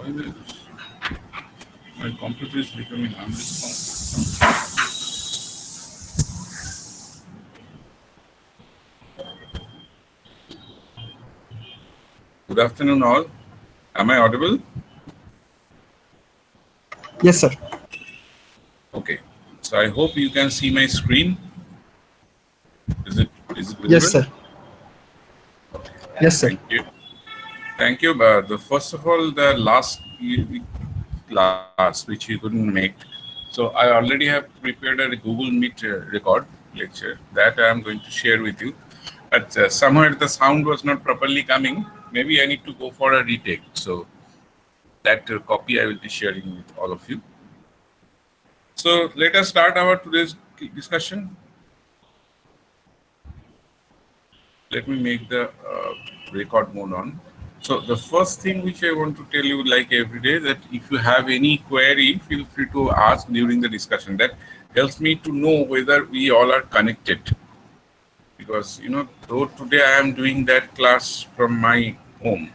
Why is this? My computer is becoming unresponsive. Good afternoon, all. Am I audible? Yes, sir. Okay. So I hope you can see my screen. Is it visible? Yes, sir. Yes, sir. Thank you. Thank you. First of all, the last class which you couldn't make. So I already have prepared a Google Meet record lecture that I am going to share with you. But somewhere the sound was not properly coming. Maybe I need to go for a retake. So that copy I will be sharing with all of you. So let us start our today's discussion. Let me make the record mode on. So the first thing which I want to tell you, like every day, that if you have any query, feel free to ask during the discussion. That helps me to know whether we all are connected. Because, though today I am doing that class from my home,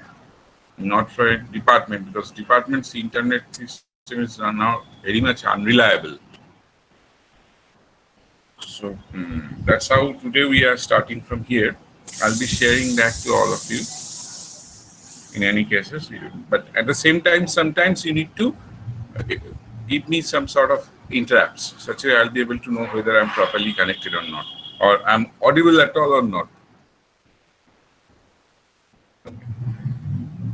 not for a department, because department's internet system is now very much unreliable. So that's how today we are starting from here. I'll be sharing that to all of you. In any cases, but at the same time, sometimes you need to give me some sort of interrupts, such that I'll be able to know whether I'm properly connected or not, or I'm audible at all or not.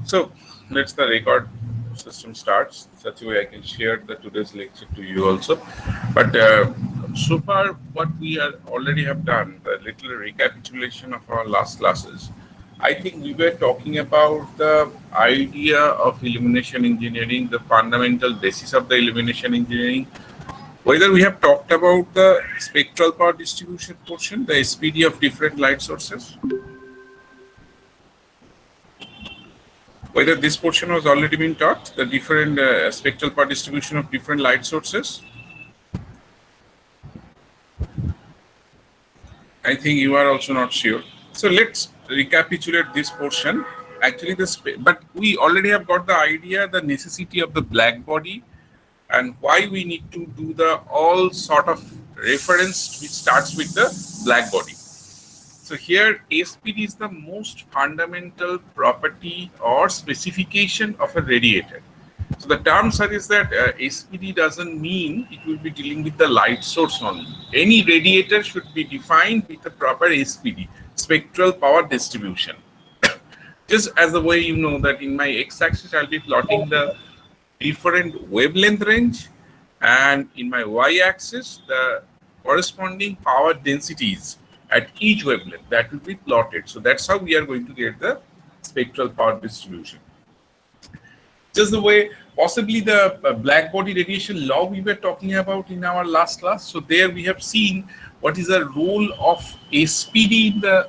So let's the record system starts, such a way I can share the today's lecture to you also. But so far, what we already have done, the little recapitulation of our last classes. I think we were talking about the idea of illumination engineering, the fundamental basis of the illumination engineering. Whether we have talked about the spectral power distribution portion, the SPD of different light sources. Whether this portion was already been taught, the different spectral power distribution of different light sources. I think you are also not sure. So let's recapitulate this portion. Actually, but we already have got the idea, the necessity of the black body, and why we need to do the all sort of reference which starts with the black body. So here, SPD is the most fundamental property or specification of a radiator. So the term suggests that SPD doesn't mean it will be dealing with the light source only. Any radiator should be defined with a proper SPD, spectral power distribution. Just as the way you know that in my x-axis I'll be plotting the different wavelength range, and in my y-axis the corresponding power densities at each wavelength that will be plotted. So that's how we are going to get the spectral power distribution. Just the way possibly the black body radiation law we were talking about in our last class. So there we have seen what is the role of SPD in the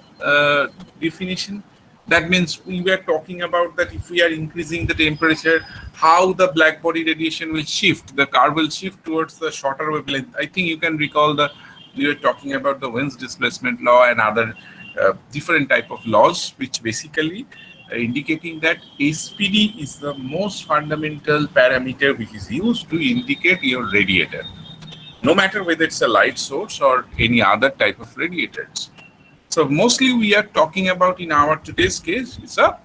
definition. That means we were talking about that if we are increasing the temperature, how the black body radiation will shift, the curve will shift towards the shorter wavelength. I think you can recall we were talking about the Wien's displacement law and other different type of laws, which basically indicating that SPD is the most fundamental parameter which is used to indicate your radiator, no matter whether it's a light source or any other type of radiators. So mostly we are talking about in our today's case, it's a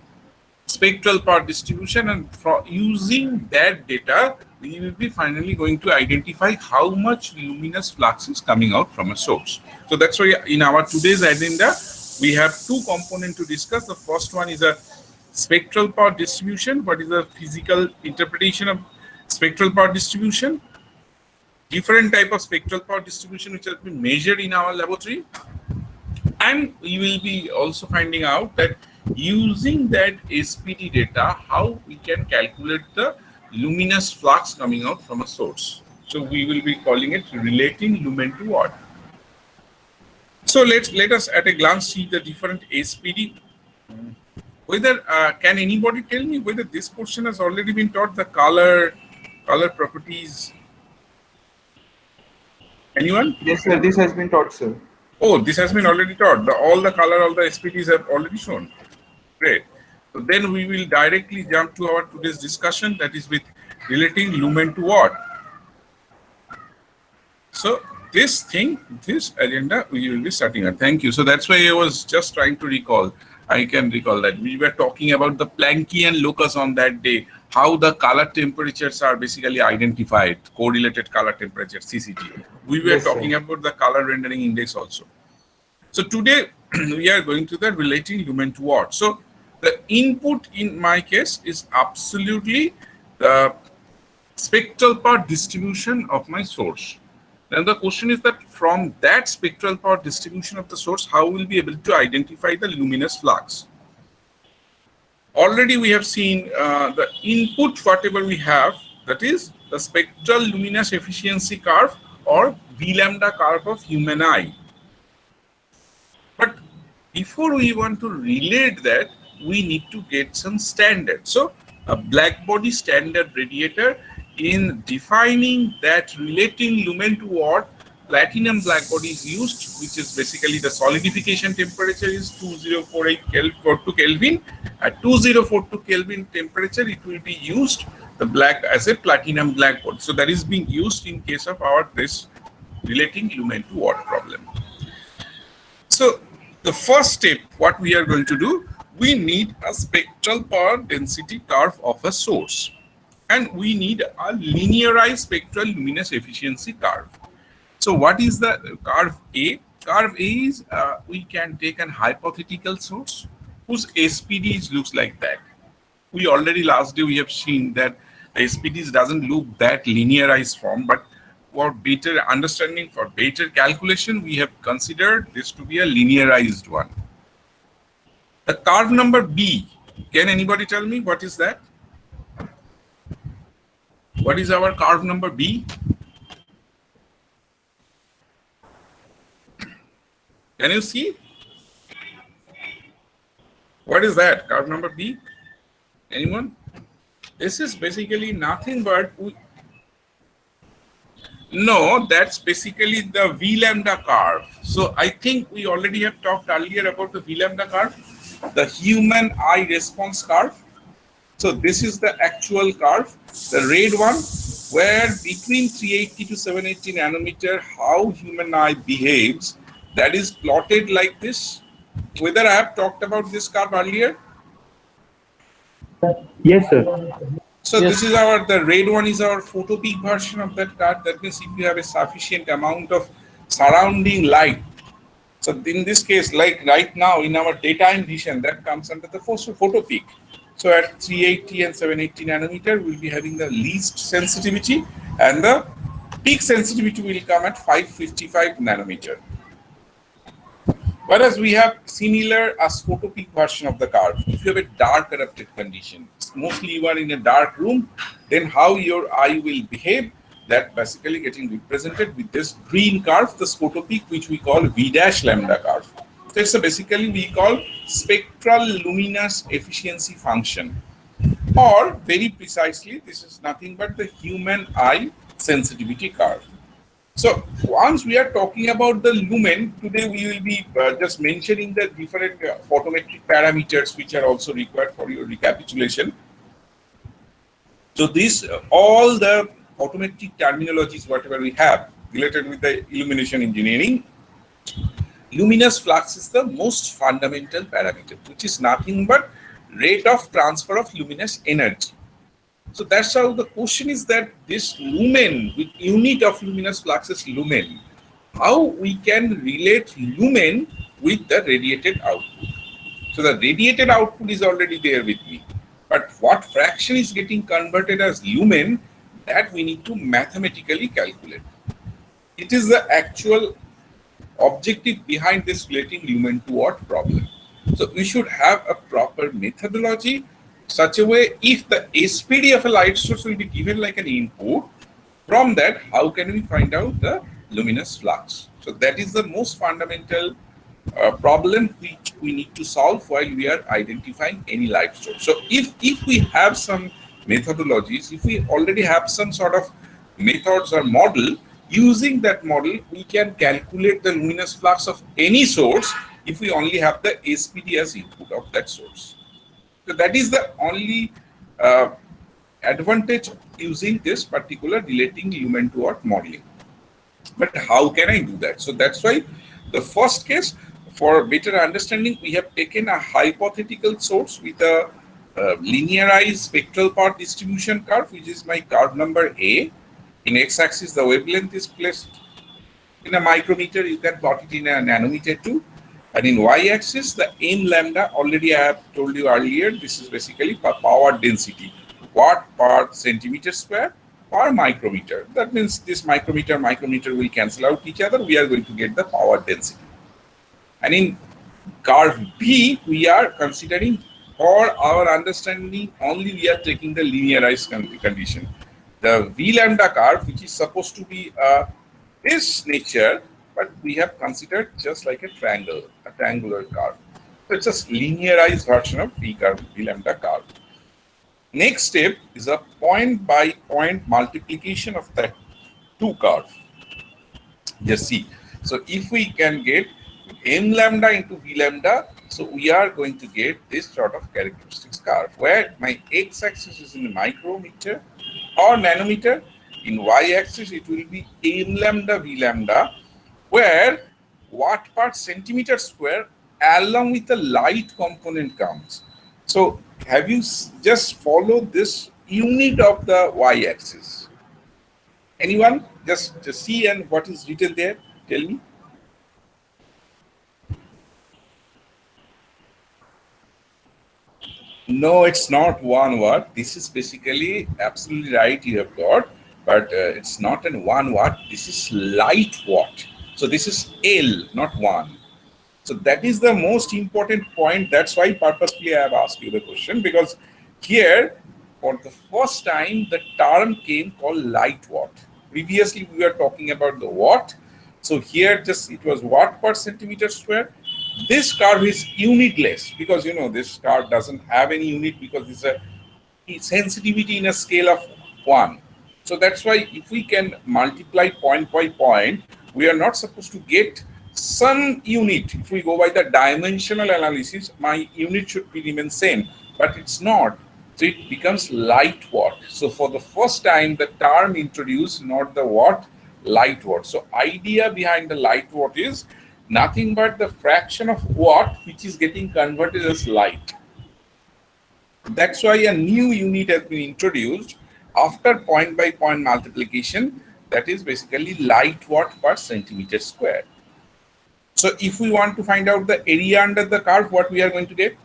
spectral power distribution, and for using that data, we will be finally going to identify how much luminous flux is coming out from a source. So that's why in our today's agenda, we have two components to discuss. The first one is a spectral power distribution. What is the physical interpretation of spectral power distribution? Different type of spectral power distribution which has been measured in our laboratory. And we will be also finding out that using that SPD data, how we can calculate the luminous flux coming out from a source. So we will be calling it relating lumen to watt. So let us at a glance see the different SPD. Whether can anybody tell me whether this portion has already been taught, the color properties? Anyone? Yes, sir. This has been taught, sir. Oh, this has been already taught. All the color, all the SPDs have already shown. Great. So then we will directly jump to our today's discussion, that is with relating lumen to watt. So this agenda, we will be starting at. Thank you. So that's why I was just trying to recall. I can recall that we were talking about the Planckian locus on that day, how the color temperatures are basically identified, correlated color temperature, CCT. We were talking about the color rendering index also. So today we are going to the relating lumen to watt. So the input in my case is absolutely the spectral power distribution of my source. Then the question is that from that spectral power distribution of the source, how will we be able to identify the luminous flux? Already we have seen the input, whatever we have, that is the spectral luminous efficiency curve or V lambda curve of human eye. But before we want to relate that, we need to get some standard. So a black body standard radiator, in defining that relating lumen to watt, platinum black body is used, which is basically the solidification temperature is 2048 Kelvin. At 2042 Kelvin temperature, it will be used the black as a platinum black body. So that is being used in case of our this relating lumen to watt problem. So the first step, what we are going to do, we need a spectral power density curve of a source. And we need a linearized spectral luminous efficiency curve. So what is the curve A? Curve A is we can take an hypothetical source whose SPDs looks like that. We already last day we have seen that the SPDs doesn't look that linearized form, but for better understanding, for better calculation, we have considered this to be a linearized one. The curve number B, can anybody tell me what is that? What is our curve number B? Can you see? What is that, curve number B? Anyone? This is basically nothing but... No, that's basically the V lambda curve. So I think we already have talked earlier about the V lambda curve, the human eye response curve. So this is the actual curve, the red one, where between 380 to 780 nanometer, how human eye behaves, that is plotted like this. Whether I have talked about this curve earlier? Yes, sir. So yes. This is the red one is our photo peak version of that curve. That means if you have a sufficient amount of surrounding light. So in this case, like right now in our daytime vision, that comes under the photo peak. So at 380 and 780 nanometer, we'll be having the least sensitivity, and the peak sensitivity will come at 555 nanometer. Whereas we have similar as photo peak version of the curve. If you have a dark adapted condition, mostly you are in a dark room, then how your eye will behave, that basically getting represented with this green curve, the photo peak, which we call V dash lambda curve. So it's basically we call spectral luminous efficiency function, or very precisely, this is nothing but the human eye sensitivity curve. So once we are talking about the lumen, today we will be just mentioning the different photometric parameters which are also required for your recapitulation. So these all the photometric terminologies, whatever we have related with the illumination engineering, luminous flux is the most fundamental parameter, which is nothing but rate of transfer of luminous energy. So that's how the question is that this lumen, with unit of luminous flux is lumen, how we can relate lumen with the radiated output. So the radiated output is already there with me, but what fraction is getting converted as lumen, that we need to mathematically calculate. It is the actual objective behind this relating lumen to watt problem. So we should have a proper methodology, such a way if the SPD of a light source will be given like an input, from that how can we find out the luminous flux? So that is the most fundamental problem which we need to solve while we are identifying any light source. So if we have some methodologies, if we already have some sort of methods or model, using that model we can calculate the luminous flux of any source if we only have the SPD as input of that source. So that is the only uh, advantage using this particular relating lumen to earth modeling. But how can I do that? So that's why the first case, for better understanding, we have taken a hypothetical source with a linearized spectral power distribution curve, which is my curve number A. In x-axis, the wavelength is placed in a micrometer. You can plot it in a nanometer too. And in y-axis, the n lambda, already I have told you earlier, this is basically power density, watt per centimeter square per micrometer. That means this micrometer will cancel out each other. We are going to get the power density. And in curve B, we are considering, for our understanding, only we are taking the linearized condition. The V lambda curve, which is supposed to be this nature, but we have considered just like a triangle, a triangular curve. So it's a linearized version of V lambda curve. Next step is a point by point multiplication of the two curves. Just see. So if we can get m lambda into v lambda, so we are going to get this sort of characteristics curve where my x-axis is in micrometer or nanometer. In y-axis, it will be m lambda v lambda, where watt per centimeter square along with the light component comes. So have you just followed this unit of the y-axis? Anyone? Just see and what is written there? Tell me. No, it's not 1 watt. This is basically absolutely right. You have got, but it's not an 1 watt. This is light watt. So this is L, not 1. So that is the most important point. That's why purposefully I have asked you the question, because here for the first time the term came called light watt. Previously we were talking about the watt. So here just it was watt per centimeter square. This curve is unitless because you know this curve doesn't have any unit because it's a sensitivity in a scale of 1. So that's why if we can multiply point by point, we are not supposed to get some unit. If we go by the dimensional analysis, my unit should be remain same, but it's not. So it becomes light watt. So for the first time, the term introduced not the watt, light watt. So idea behind the light watt is nothing but the fraction of watt which is getting converted as light. That's why a new unit has been introduced after point by point multiplication, that is basically light watt per centimeter square. So if we want to find out the area under the curve, what we are going to get?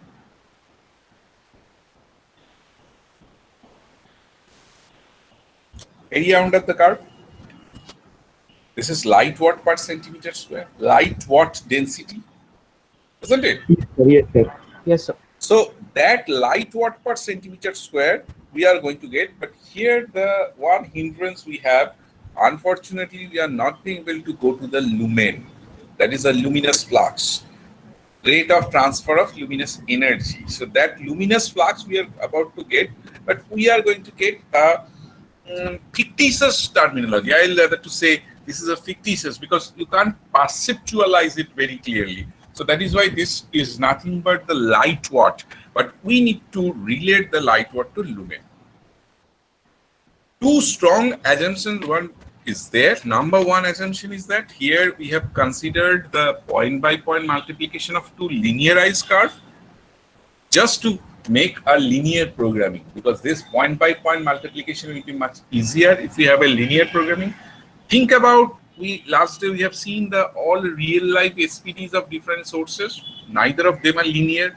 Area under the curve. This is light watt per centimeter square, light watt density, isn't it? Yes, sir. Yes, sir. So that light watt per centimeter square we are going to get, but here the one hindrance we have, unfortunately, we are not being able to go to the lumen. That is a luminous flux, rate of transfer of luminous energy. So that luminous flux we are about to get, but we are going to get a fictitious terminology. I'll rather to say this is a fictitious because you can't perceptualize it very clearly. So that is why this is nothing but the light watt, but we need to relate the light watt to lumen. Two strong assumptions. One is there. Number one assumption is that here we have considered the point by point multiplication of two linearized curves just to make a linear programming, because this point by point multiplication will be much easier if we have a linear programming. Think about, last day we have seen the all real life SPDs of different sources. Neither of them are linear.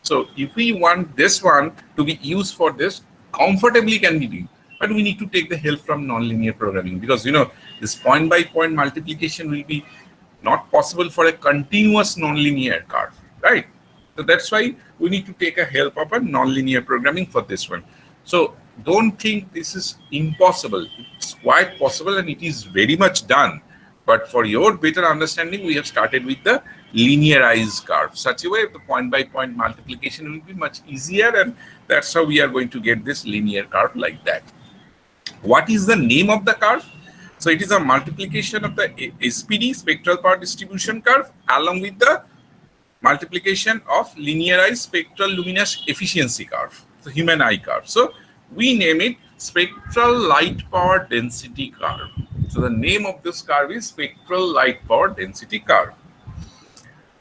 So if we want this one to be used for this, comfortably can be done. But we need to take the help from nonlinear programming, because you know this point by point multiplication will be not possible for a continuous nonlinear curve, right? So that's why we need to take a help of a nonlinear programming for this one. So don't think this is impossible. It's quite possible and it is very much done. But for your better understanding, we have started with the linearized curve. Such a way the point by point multiplication will be much easier, and that's how we are going to get this linear curve like that. What is the name of the curve? So it is a multiplication of the SPD, spectral power distribution curve, along with the multiplication of linearized spectral luminous efficiency curve, the human eye curve. So we name it spectral light power density curve. So the name of this curve is spectral light power density curve.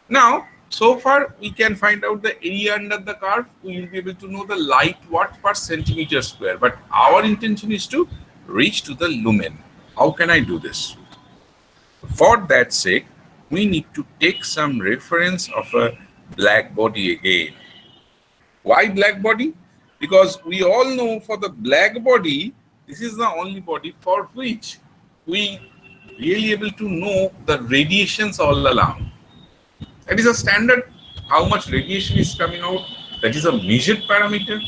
Now, so far we can find out the area under the curve. We will be able to know the light watt per centimeter square. But our intention is to reach to the lumen. How can I do this? For that sake, we need to take some reference of a black body again. Why black body? Because we all know for the black body, this is the only body for which we really able to know the radiations all along. That is a standard, how much radiation is coming out. That is a measured parameter.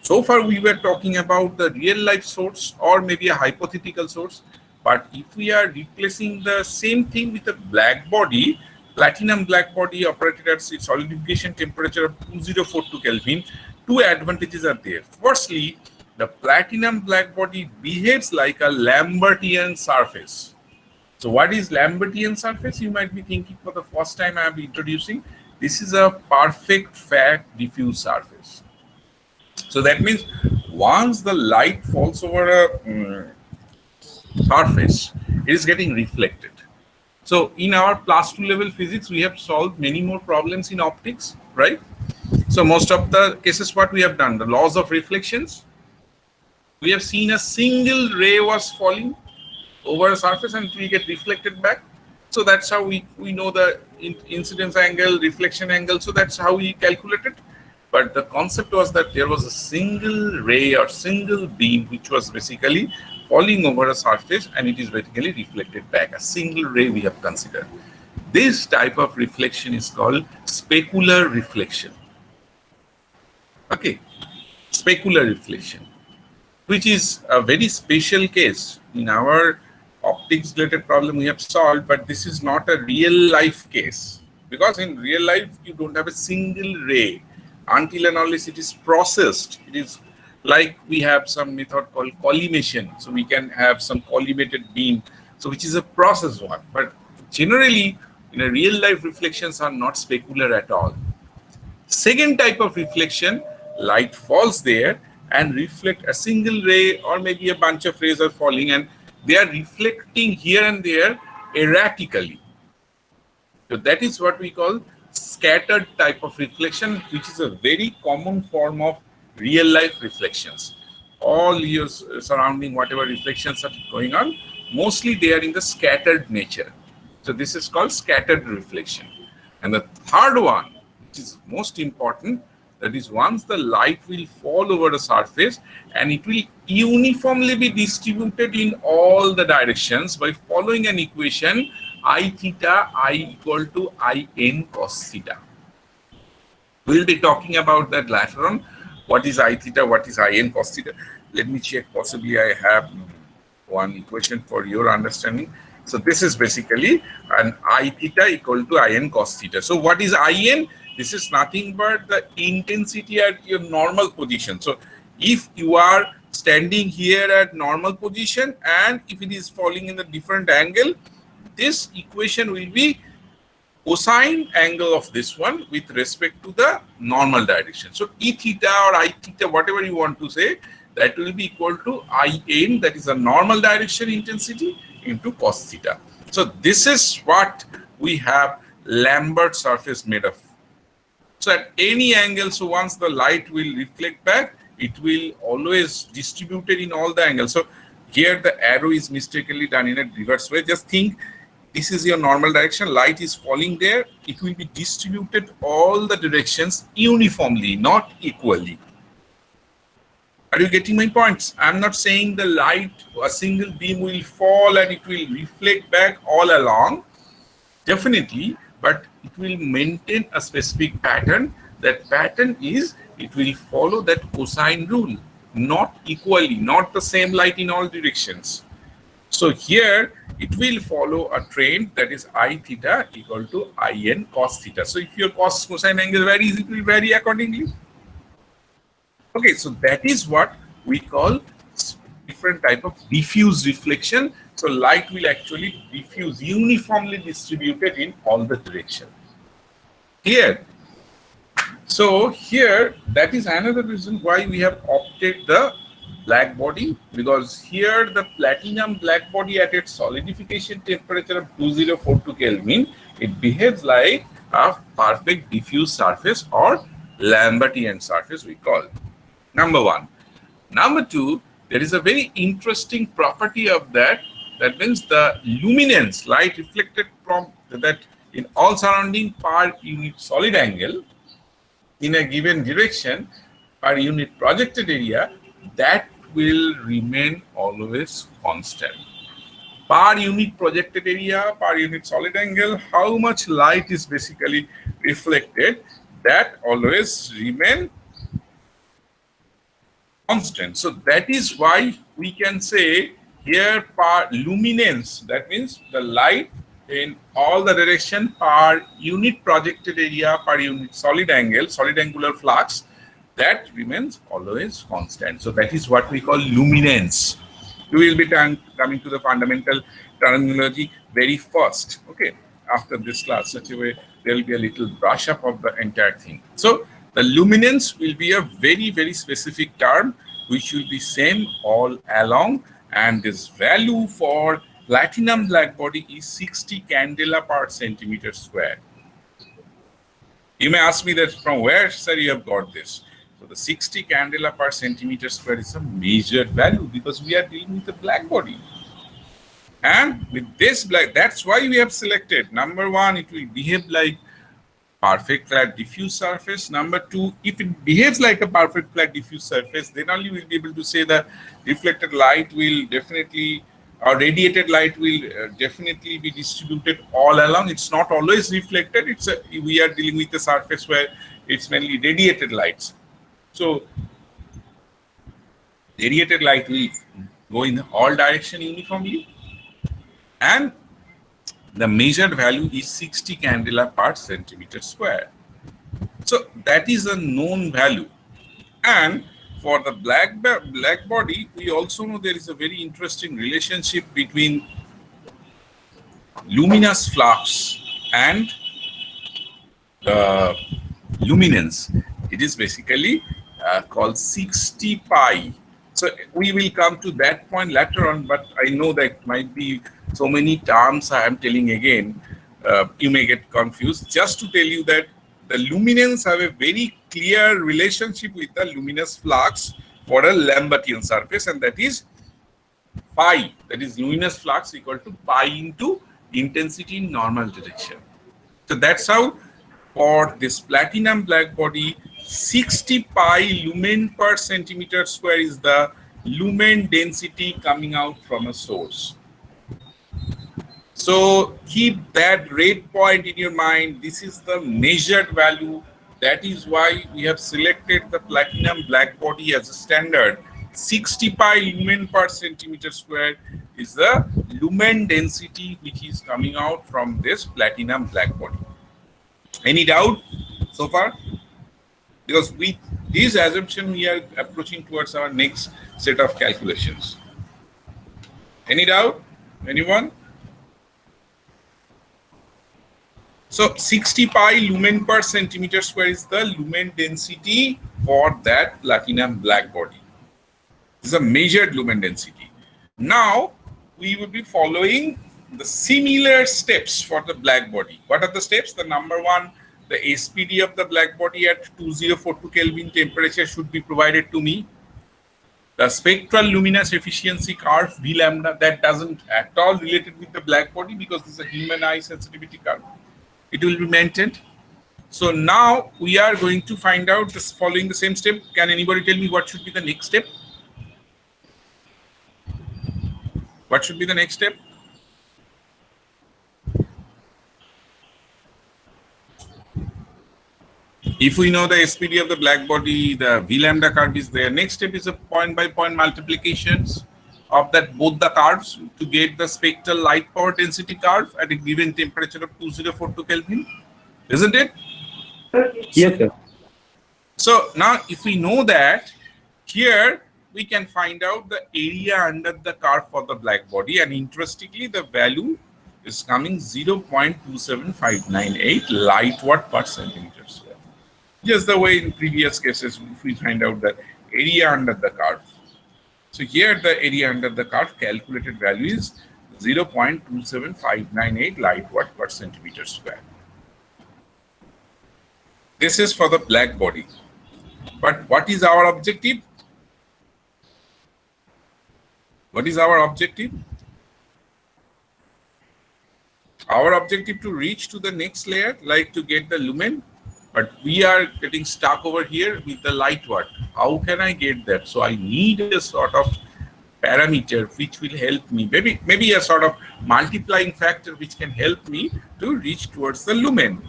So far we were talking about the real life source or maybe a hypothetical source. But if we are replacing the same thing with a black body, platinum black body operated at its solidification temperature of 2042 Kelvin, two advantages are there. Firstly, the platinum black body behaves like a Lambertian surface. So what is Lambertian surface? You might be thinking for the first time I am introducing. This is a perfect fat diffuse surface. So that means once the light falls over a surface, it is getting reflected. So in our plus 2 level physics, we have solved many more problems in optics, right? So most of the cases, what we have done, the laws of reflections, we have seen a single ray was falling over a surface and it will get reflected back. So that's how we know the incidence angle, reflection angle. So that's how we calculated. But the concept was that there was a single ray or single beam which was basically falling over a surface and it is basically reflected back. A single ray we have considered. This type of reflection is called specular reflection. Okay, specular reflection, which is a very special case. In our optics related problem we have solved, but this is not a real life case, because in real life you don't have a single ray until and unless it is processed. It is like we have some method called collimation, so we can have some collimated beam, so which is a process one. But generally in a real life, reflections are not specular at all. Second type of reflection, light falls there and reflect a single ray or maybe a bunch of rays are falling and they are reflecting here and there erratically. So that is what we call scattered type of reflection, which is a very common form of real life reflections. All your surrounding whatever reflections are going on, mostly they are in the scattered nature. So this is called scattered reflection. And the third one, which is most important, that is once the light will fall over a surface and it will uniformly be distributed in all the directions by following an equation I theta I equal to In cos theta. We will be talking about that later on. What is I theta, what is In cos theta? Let me check, possibly I have one equation for your understanding. So this is basically an I theta equal to In cos theta. So what is In? This is nothing but the intensity at your normal position. So if you are standing here at normal position and if it is falling in a different angle, this equation will be cosine angle of this one with respect to the normal direction. So E theta or I theta, whatever you want to say, that will be equal to In, that is a normal direction intensity, into cos theta. So this is what we have Lambert surface made of. So at any angle, so once the light will reflect back, it will always distributed in all the angles. So here the arrow is mistakenly done in a reverse way. Just think, this is your normal direction, light is falling there, it will be distributed all the directions uniformly, not equally. Are you getting my points? I'm not saying the light, a single beam will fall and it will reflect back all along, definitely, but it will maintain a specific pattern. That pattern is, it will follow that cosine rule, not equally, not the same light in all directions. So here it will follow a trend, that is I theta equal to In cos theta. So if your cosine angle varies, it will vary accordingly. Okay, so that is what we call different type of diffuse reflection. So light will actually diffuse, uniformly distributed in all the directions. Clear? So here, that is another reason why we have opted the black body, because here the platinum black body at its solidification temperature of 2042 Kelvin, it behaves like a perfect diffuse surface or Lambertian surface we call. Number one. Number two, there is a very interesting property of that. That means the luminance, light reflected from that in all surrounding per unit solid angle in a given direction per unit projected area, that will remain always constant. Per unit projected area, per unit solid angle, how much light is basically reflected, that always remain constant. So that is why we can say here per luminance, that means the light in all the direction per unit projected area per unit solid angle, solid angular flux, that remains always constant. So that is what we call luminance. We will be coming to the fundamental terminology very first, okay, after this class. Such a way there will be a little brush up of the entire thing. So the luminance will be a very, very specific term which will be same all along, and this value for platinum black body is 60 candela per centimeter square. You may ask me that from where, sir, you have got this. So the 60 candela per centimeter square is a measured value because we are dealing with the black body. And with this black, that's why we have selected. Number one, it will behave like perfect flat diffuse surface. Number two, if it behaves like a perfect flat diffuse surface, then only we'll be able to say that reflected light will definitely, or radiated light will definitely be distributed all along. It's not always reflected. We are dealing with a surface where it's mainly radiated lights. So radiated light will go in all direction uniformly, and the measured value is 60 candela per centimeter square. So that is a known value. And for the black body, we also know there is a very interesting relationship between luminous flux and the luminance. It is basically called 60 pi. So we will come to that point later on, but I know that might be so many terms I am telling again, you may get confused. Just to tell you that the luminance have a very clear relationship with the luminous flux for a Lambertian surface, and that is pi. That is luminous flux equal to pi into intensity in normal direction. So that's how for this platinum black body, 60 pi lumen per centimeter square is the lumen density coming out from a source. So keep that red point in your mind. This is the measured value. That is why we have selected the platinum black body as a standard. 60 pi lumen per centimeter square is the lumen density which is coming out from this platinum black body. Any doubt so far? Because with this assumption, we are approaching towards our next set of calculations. Any doubt? Anyone? So 60 pi lumen per centimeter square is the lumen density for that platinum black body. This is a measured lumen density. Now we will be following the similar steps for the black body. What are the steps? The number one, the SPD of the black body at 2042 Kelvin temperature should be provided to me. The spectral luminous efficiency curve V lambda, that doesn't at all related with the black body because this is a human eye sensitivity curve. It will be maintained. So now we are going to find out this following the same step. Can anybody tell me what should be the next step? What should be the next step? If we know the SPD of the black body, the V lambda curve is there. Next step is a point by point multiplications of that both the curves to get the spectral light power density curve at a given temperature of 2042 Kelvin, isn't it? Yes, sir. So now if we know that, here we can find out the area under the curve for the black body, and interestingly the value is coming 0.27598 light watt per centimeter square. Just the way in previous cases, if we find out the area under the curve. So here the area under the curve calculated value is 0.27598 light watt per centimeter square. This is for the black body. But what is our objective? What is our objective? Our objective to reach to the next layer, like to get the lumen, but we are getting stuck over here with the light watt. How can I get that? So I need a sort of parameter which will help me, maybe a sort of multiplying factor which can help me to reach towards the lumen.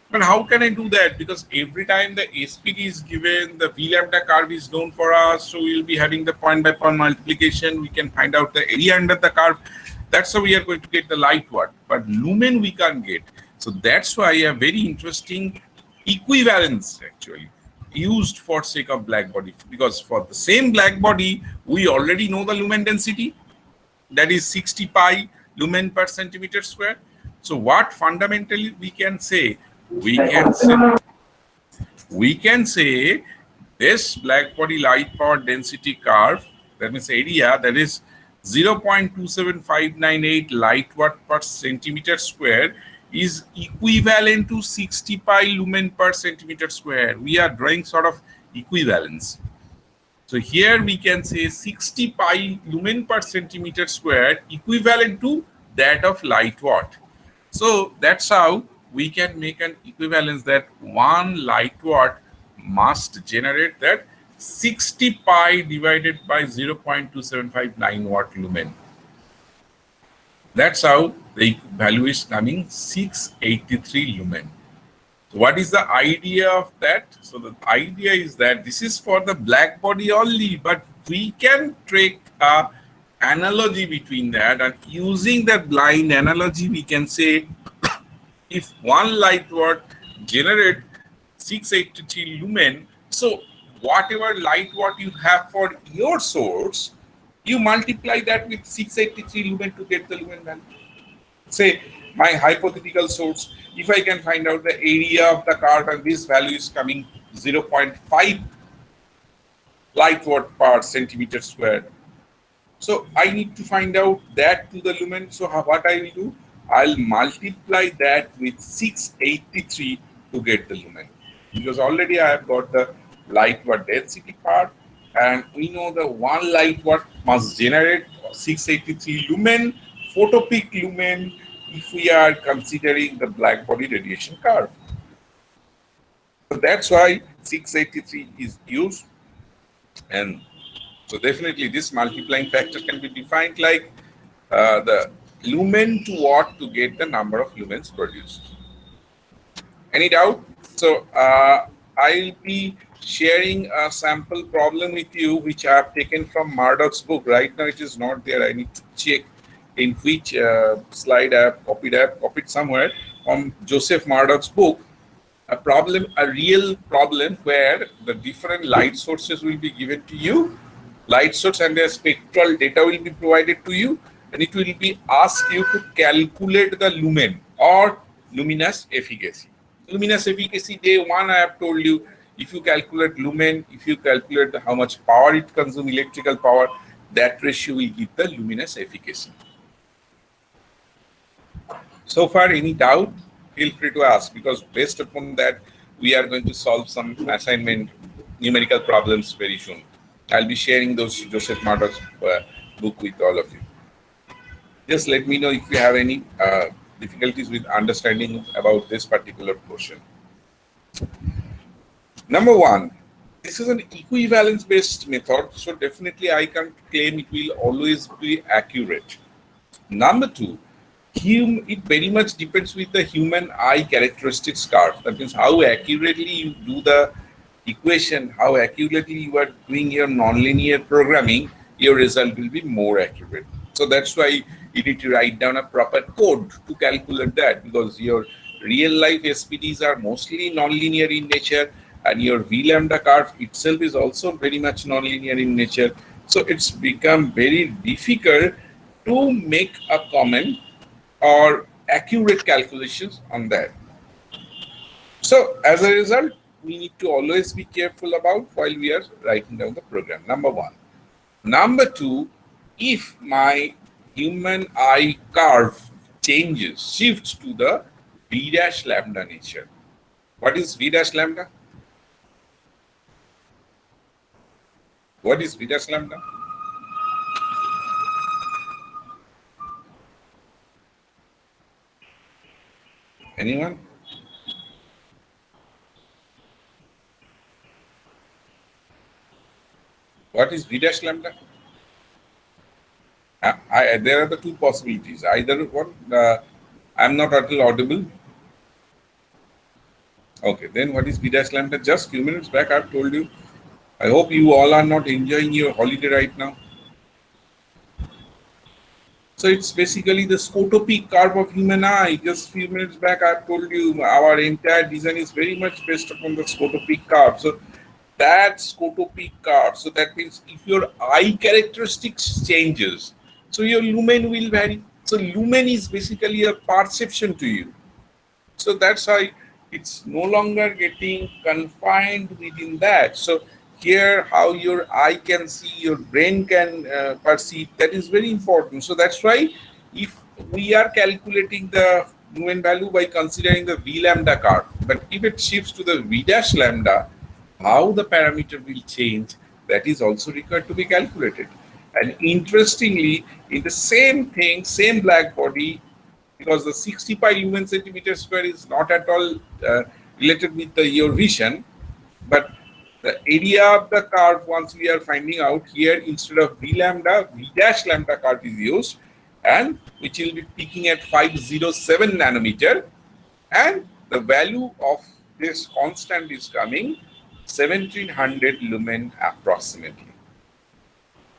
But how can I do that? Because every time the SPD is given, the V lambda curve is known for us, so we'll be having the point by point multiplication. We can find out the area under the curve. That's how we are going to get the light watt. But lumen we can't get. So that's why a very interesting equivalence actually used for sake of black body. Because for the same black body, we already know the lumen density. That is 60 pi lumen per centimeter square. So what fundamentally we can say? We can say this black body light power density curve, that means area, that is 0.27598 light watt per centimeter square, is equivalent to 60 pi lumen per centimeter square. We are drawing sort of equivalence. So here we can say 60 pi lumen per centimeter square equivalent to that of light watt. So that's how we can make an equivalence that 1 light watt must generate that 60 pi divided by 0.2759 watt lumen. That's how the value is coming 683 lumen. So what is the idea of that? So the idea is that this is for the black body only, but we can take a analogy between that, and using that blind analogy we can say if 1 light watt generate 683 lumen, so whatever light watt you have for your source, you multiply that with 683 lumen to get the lumen value. Say my hypothetical source, if I can find out the area of the curve and this value is coming 0.5 light watt per centimeter square. So I need to find out that to the lumen. So what I will do? I'll multiply that with 683 to get the lumen. Because already I have got the light watt density part, and we know the 1 light watt must generate 683 lumen, photopeak lumen, if we are considering the black body radiation curve. So that's why 683 is used. And so definitely this multiplying factor can be defined like the lumen to watt to get the number of lumens produced. Any doubt? So I'll be sharing a sample problem with you which I have taken from Murdoch's book. Right now it is not there. I need to check in which slide I have copied. I have copied somewhere from Joseph Murdoch's book. A real problem where the different light sources will be given to you. Light source and their spectral data will be provided to you, and it will be asked you to calculate the lumen or luminous efficacy. Luminous efficacy, day one, I have told you, if you calculate lumen, if you calculate how much power it consumes, electrical power, that ratio will give the luminous efficacy. So far, any doubt? Feel free to ask, because based upon that, we are going to solve some assignment numerical problems very soon. I'll be sharing those Joseph Murdoch's book with all of you. Just let me know if you have any difficulties with understanding about this particular portion. Number one, this is an equivalence based method, so definitely I can't claim it will always be accurate. Number two, it very much depends with the human eye characteristics curve. That means how accurately you do the equation, how accurately you are doing your nonlinear programming, your result will be more accurate. So that's why you need to write down a proper code to calculate that, because your real life SPDs are mostly nonlinear in nature, and your V lambda curve itself is also very much nonlinear in nature. So it's become very difficult to make a comment or accurate calculations on that. So as a result, we need to always be careful about while we are writing down the program, number one. Number two, if my human eye curve changes, shifts to the V dash lambda nature. What is V dash lambda? What is V dash lambda? Anyone? What is V dash lambda? There are the two possibilities. Either one, I'm not at all audible. Okay, then what is V dash lambda? Just few minutes back I've told you. I hope you all are not enjoying your holiday right now. So it's basically the scotopic curve of human eye. Just few minutes back I've told you our entire design is very much based upon the scotopic curve. So that scotopic curve, so that means if your eye characteristics changes, so your lumen will vary. So lumen is basically a perception to you. So that's why it's no longer getting confined within that. So here, how your eye can see, your brain can perceive, that is very important. So that's why if we are calculating the lumen value by considering the V lambda curve, but if it shifts to the V dash lambda, how the parameter will change, that is also required to be calculated. And interestingly, in the same thing, same black body, because the 60 pi lumen centimeter square is not at all related with your vision, but the area of the curve, once we are finding out here, instead of V lambda, V dash lambda curve is used, and which will be peaking at 507 nanometer, and the value of this constant is coming 1700 lumen approximately.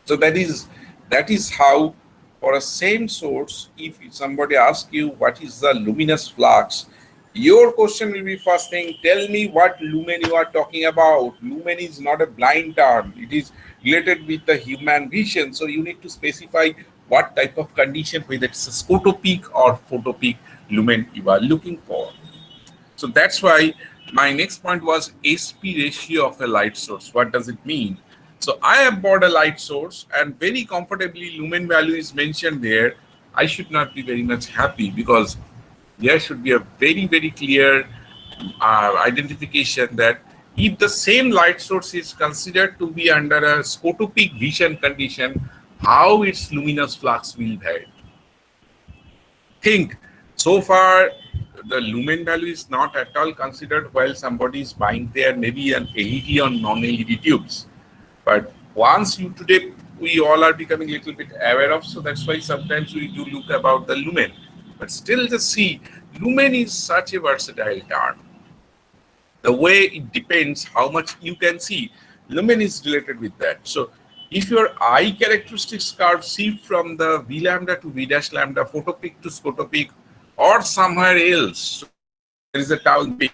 So that is how, for a same source, if somebody asks you what is the luminous flux, your question will be first thing, tell me what lumen you are talking about. Lumen is not a blind term. It is related with the human vision. So you need to specify what type of condition, whether it's a scotopic or photopic lumen you are looking for. So that's why my next point was SP ratio of a light source. What does it mean? So I have bought a light source and very comfortably lumen value is mentioned there. I should not be very much happy, because there should be a very, very clear identification that if the same light source is considered to be under a scotopic vision condition, how its luminous flux will vary. Think, so far the lumen value is not at all considered while somebody is buying there maybe an LED or non-LED tubes. But once today we all are becoming a little bit aware of, so that's why sometimes we do look about the lumen. But still just see, lumen is such a versatile term. The way it depends how much you can see, lumen is related with that. So if your eye characteristics curve shift from the V lambda to V dash lambda, photopic to scotopic, or somewhere else, so there is a topic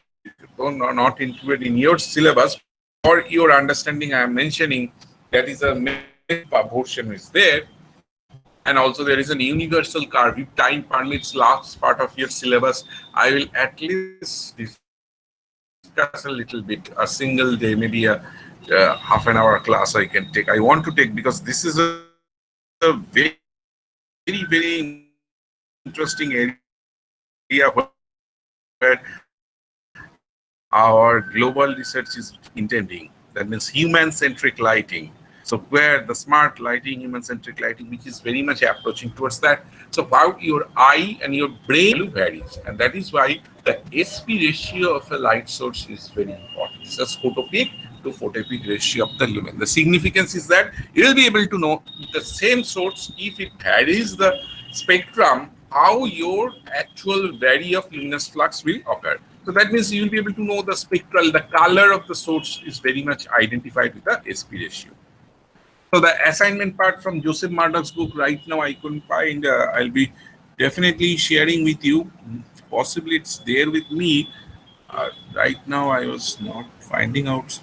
not included in your syllabus, or your understanding I am mentioning, that is a portion is there. And also there is an universal curve. If time permits, last part of your syllabus, I will at least discuss a little bit, a single day, maybe a half an hour class I can take. I want to take, because this is a very, very interesting area where our global research is intending. That means human-centric lighting. So where the smart lighting, human-centric lighting, which is very much approaching towards that. So how your eye and your brain varies. And that is why the SP ratio of a light source is very important. It's a scotopic to photopic ratio of the lumen. The significance is that you will be able to know the same source, if it varies the spectrum, how your actual vary of luminous flux will occur. So that means you will be able to know the spectral, the color of the source is very much identified with the SP ratio. So the assignment part from Joseph Murdoch's book right now I couldn't find. I'll be definitely sharing with you. Possibly it's there with me. Right now I was not finding out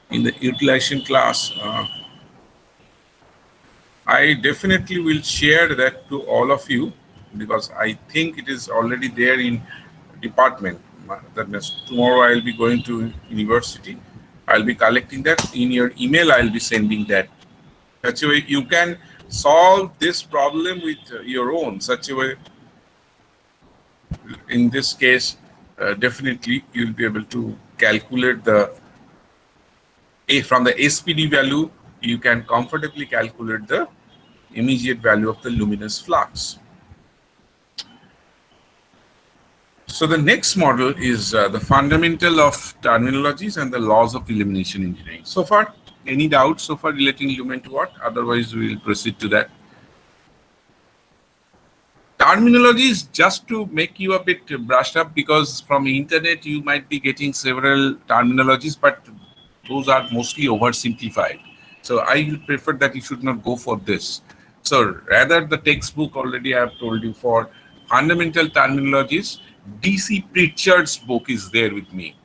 in the utilization class. I definitely will share that to all of you because I think it is already there in department. That means tomorrow I'll be going to university. I'll be collecting that in your email. I'll be sending that. Such a way you can solve this problem with your own. Such a way, in this case, definitely you'll be able to calculate the from the SPD value. You can comfortably calculate the immediate value of the luminous flux. So the next model is the fundamental of terminologies and the laws of illumination engineering. So far, any doubts so far relating lumen to what? Otherwise, we will proceed to that. Terminology is just to make you a bit brushed up because from the internet you might be getting several terminologies, but those are mostly oversimplified. So I will prefer that you should not go for this. So rather the textbook already I have told you for fundamental terminologies, DC Pritchard's book is there with me.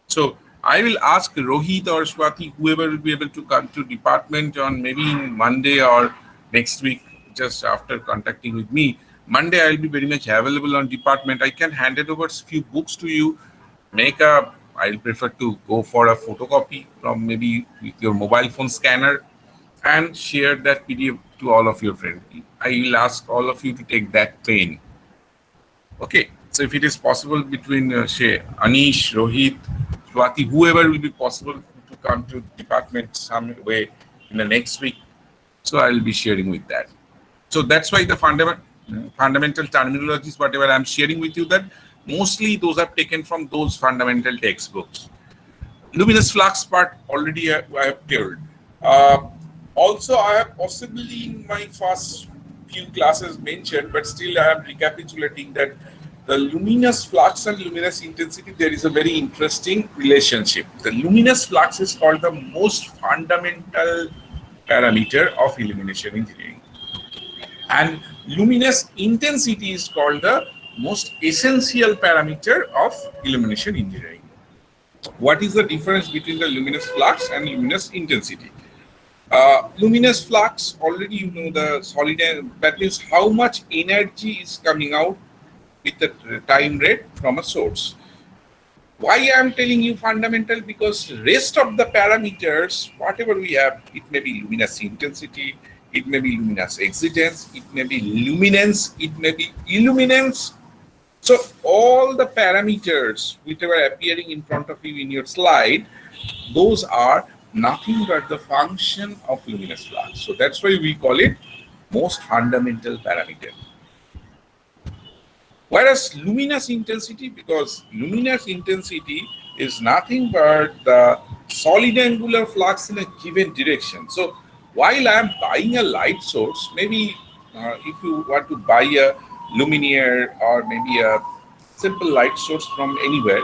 So I will ask Rohit or Swati, whoever will be able to come to department on maybe Monday or next week, just after contacting with me. Monday I'll be very much available on department. I can hand it over a few books to you. I'll prefer to go for a photocopy from maybe with your mobile phone scanner and share that PDF to all of your friends. I will ask all of you to take that pen. Okay, so if it is possible between say Anish, Rohit, Swati, whoever will be possible to come to department some way in the next week, so I will be sharing with that. So that's why the fundamental terminologies, whatever I'm sharing with you, that mostly those are taken from those fundamental textbooks. Luminous flux part already I have told. Also, I have possibly in my first few classes mentioned, but still I am recapitulating that the luminous flux and luminous intensity, there is a very interesting relationship. The luminous flux is called the most fundamental parameter of illumination engineering. And luminous intensity is called the most essential parameter of illumination engineering. What is the difference between the luminous flux and luminous intensity? Luminous flux, already you know the solid, that means how much energy is coming out with the time rate from a source. Why I am telling you fundamental? Because rest of the parameters, whatever we have, it may be luminous intensity, it may be luminous exitance, it may be luminance, it may be illuminance. So all the parameters which are appearing in front of you in your slide, those are nothing but the function of luminous flux. So that's why we call it most fundamental parameter. Whereas luminous intensity, because luminous intensity is nothing but the solid angular flux in a given direction. So while I am buying a light source, maybe if you want to buy a luminaire or maybe a simple light source from anywhere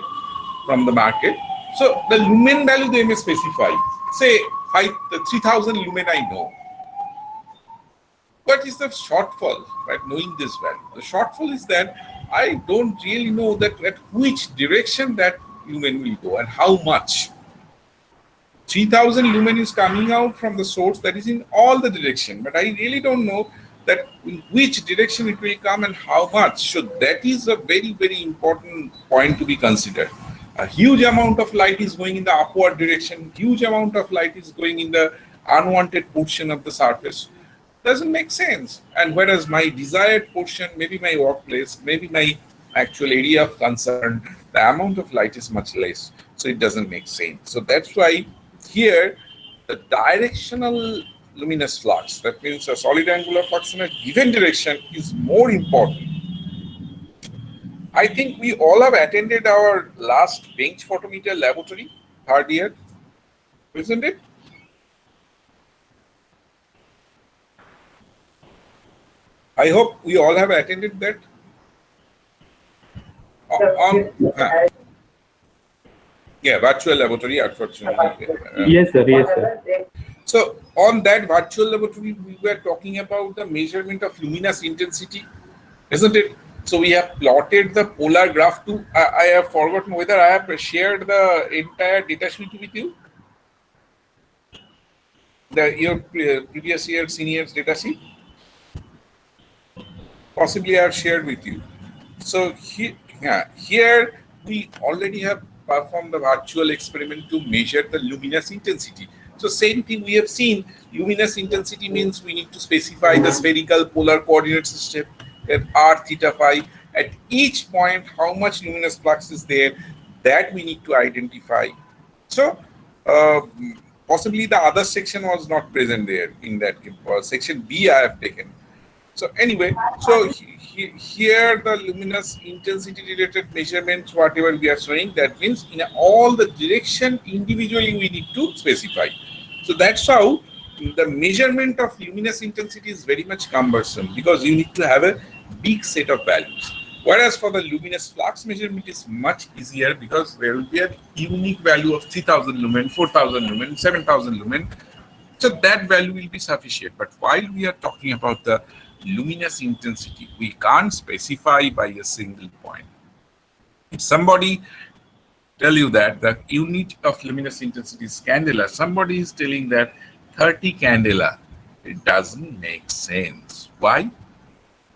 from the market, so the lumen value they may specify. Say 3000 lumen I know. What is the shortfall, right? Knowing this value, the shortfall is that I don't really know that at which direction that lumen will go and how much. 3000 lumen is coming out from the source that is in all the direction, but I really don't know that in which direction it will come and how much. So that is a very, very important point to be considered. A huge amount of light is going in the upward direction, huge amount of light is going in the unwanted portion of the surface. Doesn't make sense. And whereas my desired portion, maybe my workplace, maybe my actual area of concern, the amount of light is much less. So it doesn't make sense. So that's why here the directional luminous flux, that means a solid angular flux in a given direction, is more important. I think we all have attended our last bench photometer laboratory, third year, isn't it? I hope we all have attended that. Yeah, virtual laboratory, unfortunately. Yes, sir. Yes, sir. So on that virtual laboratory, we were talking about the measurement of luminous intensity, isn't it? So we have plotted the polar graph too. I have forgotten whether I have shared the entire data sheet with you. your previous year seniors data sheet? Possibly I have shared with you. So here we already have performed the virtual experiment to measure the luminous intensity. So same thing we have seen. Luminous intensity means we need to specify the spherical polar coordinate system at r theta phi. At each point, how much luminous flux is there, that we need to identify. So possibly the other section was not present there in that section B I have taken. So anyway, so here the luminous intensity related measurements, whatever we are showing, that means in all the direction individually we need to specify. So that's how the measurement of luminous intensity is very much cumbersome, because you need to have a big set of values. Whereas for the luminous flux measurement is much easier, because there will be a unique value of 3000 lumen, 4000 lumen, 7000 lumen. So that value will be sufficient. But while we are talking about the luminous intensity, we can't specify by a single point. If somebody tell you that the unit of luminous intensity is candela, somebody is telling that 30 candela, it doesn't make sense. Why?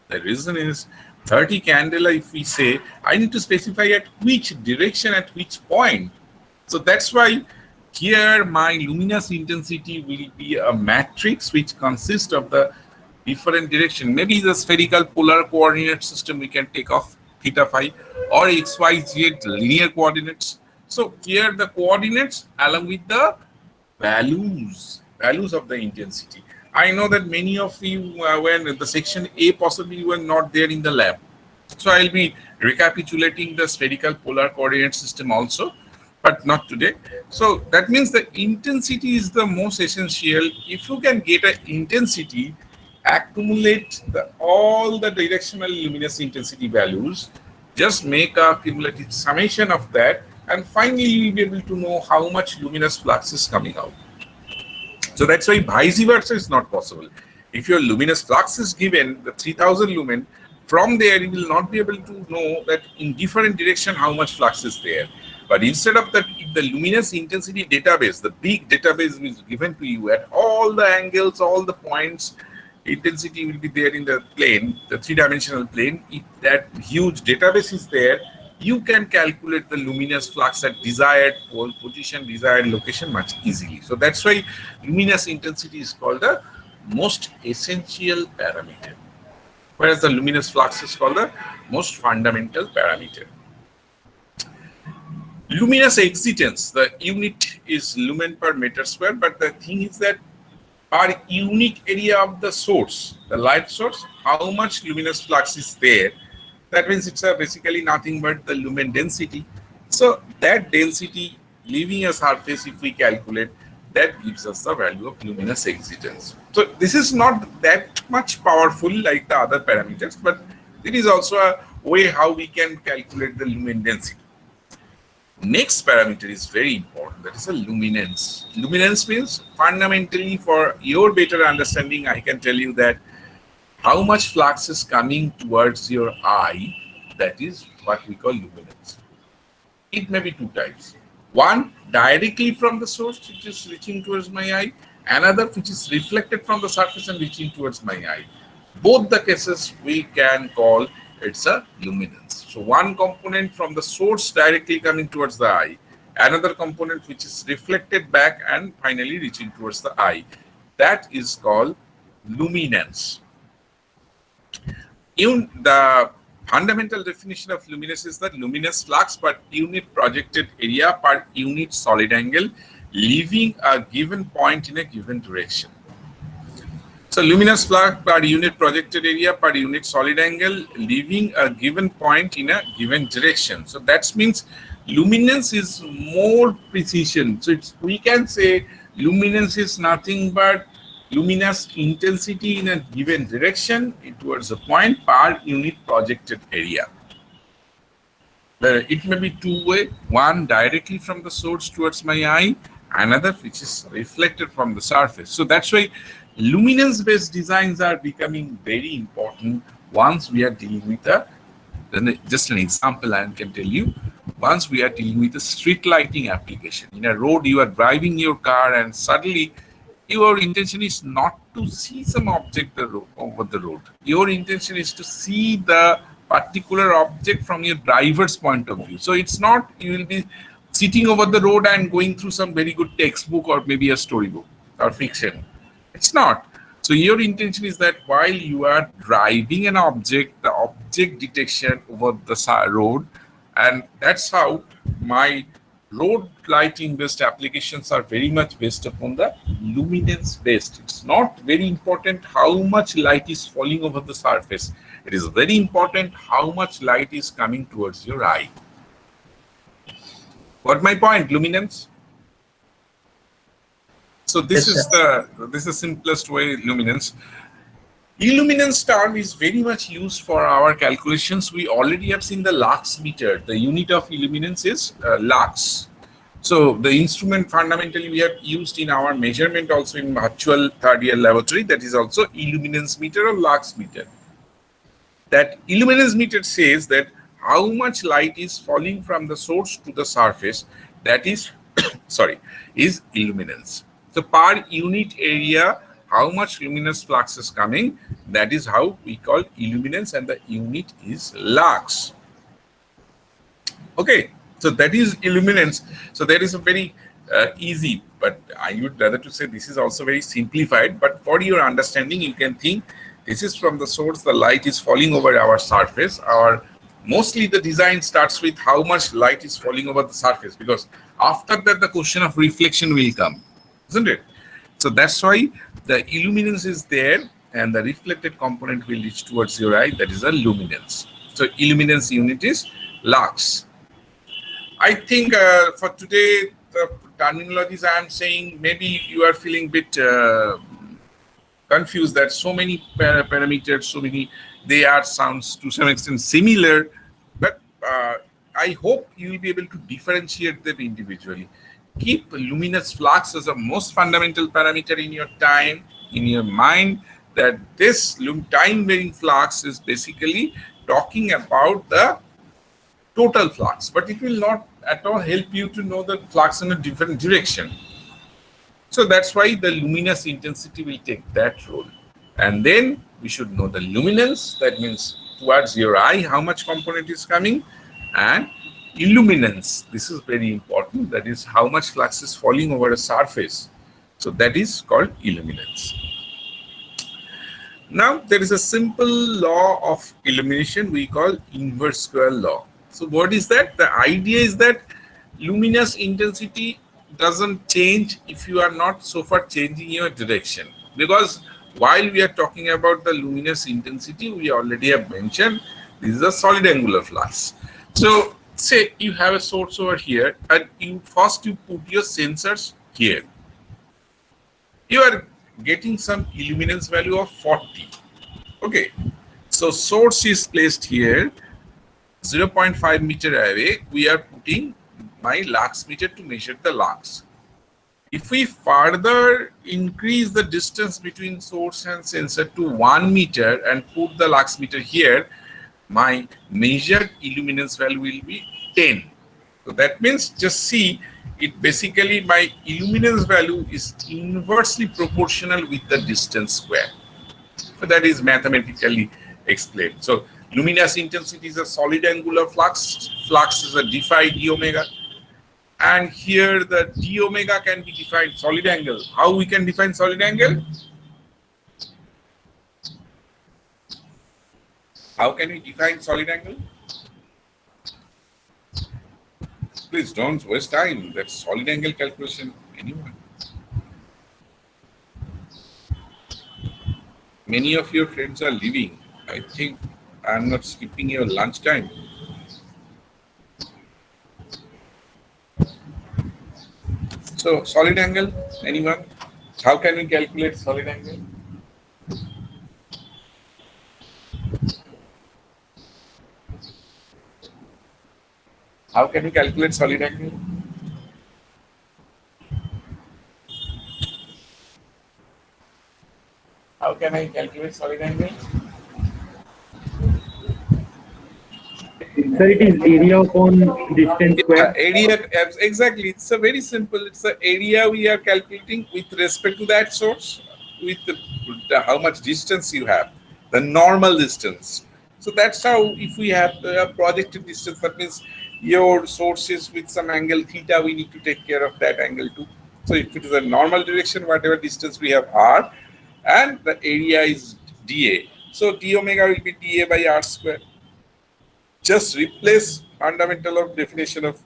The reason is 30 candela, if we say, I need to specify at which direction, at which point. So that's why here my luminous intensity will be a matrix which consists of the different direction. Maybe the spherical polar coordinate system we can take off theta phi, or XYZ linear coordinates. So here the coordinates along with the values of the intensity. I know that many of you when the section A possibly were not there in the lab. So I'll be recapitulating the spherical polar coordinate system also, but not today. So that means the intensity is the most essential. If you can get an intensity, accumulate all the directional luminous intensity values, just make a cumulative summation of that, and finally you'll be able to know how much luminous flux is coming out. So that's why vice versa is not possible. If your luminous flux is given, the 3000 lumen, from there you will not be able to know that in different direction how much flux is there. But instead of that, if the luminous intensity database, the big database is given to you at all the angles, all the points, intensity will be there in the plane, the three-dimensional plane. If that huge database is there, you can calculate the luminous flux at desired position, desired location much easily. So that's why luminous intensity is called the most essential parameter, whereas the luminous flux is called the most fundamental parameter. Luminous excitance, the unit is lumen per meter square, but the thing is that per unit area of the source, the light source, how much luminous flux is there. That means it's basically nothing but the lumen density. So that density leaving a surface, if we calculate, that gives us the value of luminous excitance. So this is not that much powerful like the other parameters, but it is also a way how we can calculate the lumen density. Next parameter is very important, that is a luminance. Luminance means, fundamentally, for your better understanding, I can tell you that how much flux is coming towards your eye, that is what we call luminance. It may be two types. One, directly from the source, which is reaching towards my eye. Another, which is reflected from the surface and reaching towards my eye. Both the cases we can call it's a luminance. So one component from the source directly coming towards the eye, another component which is reflected back and finally reaching towards the eye. That is called luminance. The fundamental definition of luminance is that luminous flux per unit projected area per unit solid angle, leaving a given point in a given direction. So luminous flux per unit projected area per unit solid angle, leaving a given point in a given direction. So that means luminance is more precision. So we can say luminance is nothing but luminous intensity in a given direction towards a point per unit projected area. It may be two-way, one directly from the source towards my eye, another which is reflected from the surface. So that's why luminance-based designs are becoming very important once we are dealing with just an example I can tell you. Once we are dealing with a street lighting application. In a road, you are driving your car and suddenly your intention is not to see some object over the road. Your intention is to see the particular object from your driver's point of view. So it's not you will be sitting over the road and going through some very good textbook or maybe a storybook or fiction. It's not. So your intention is that while you are driving an object, the object detection over the road, and that's how my road lighting based applications are very much based upon the luminance based. It's not very important how much light is falling over the surface. It is very important how much light is coming towards your eye. What my point, luminance? So this is the simplest way, luminance. Illuminance term is very much used for our calculations. We already have seen the Lux meter. The unit of illuminance is Lux. So the instrument fundamentally we have used in our measurement also in virtual third year laboratory, that is also Illuminance meter or Lux meter. That Illuminance meter says that how much light is falling from the source to the surface, that is, is illuminance. So per unit area, how much luminous flux is coming, that is how we call illuminance, and the unit is lux. Okay, so that is illuminance. So that is a very easy, but I would rather to say this is also very simplified, but for your understanding, you can think this is from the source, the light is falling over our surface. Mostly the design starts with how much light is falling over the surface, because after that the question of reflection will come, isn't it? So that's why the illuminance is there and the reflected component will reach towards your eye, that is a luminance. So illuminance unit is lux. I think for today, the terminologies I am saying, maybe you are feeling a bit confused that so many parameters, so many, they are sounds to some extent similar, but I hope you will be able to differentiate them individually. Keep luminous flux as a most fundamental parameter in your time, in your mind, that this time varying flux is basically talking about the total flux, but it will not at all help you to know the flux in a different direction. So that's why the luminous intensity will take that role. And then we should know the luminance, that means towards your eye, how much component is coming, and illuminance, this is very important, that is how much flux is falling over a surface. So that is called illuminance. Now there is a simple law of illumination we call inverse square law. So what is that? The idea is that luminous intensity doesn't change if you are not so far changing your direction, because while we are talking about the luminous intensity, we already have mentioned this is a solid angular flux. So say you have a source over here and you put your sensors here. You are getting some illuminance value of 40. Okay, so source is placed here, 0.5 meter away. We are putting my lux meter to measure the lux. If we further increase the distance between source and sensor to 1 meter and put the lux meter here, my measured illuminance value will be 10. So that means, just see, it basically my illuminance value is inversely proportional with the distance square. So that is mathematically explained. So luminous intensity is a solid angular flux. Flux is a d phi d omega. And here the d omega can be defined solid angle. How we can define solid angle? How can we define solid angle? Please don't waste time. That's solid angle calculation. Anyone? Many of your friends are leaving. I think I'm not skipping your lunch time. So solid angle, anyone? How can we calculate solid angle? How can we calculate solid angle? How can I calculate solid angle? Sir, it is area upon distance Yeah, square. area, exactly. It's a very simple. It's the area we are calculating with respect to that source, with how much distance you have, the normal distance. So that's how, if we have a projected distance, that means your source is with some angle theta, we need to take care of that angle too. So if it is a normal direction, whatever distance we have r, and the area is dA. So d omega will be dA by r square. Just replace fundamental of definition of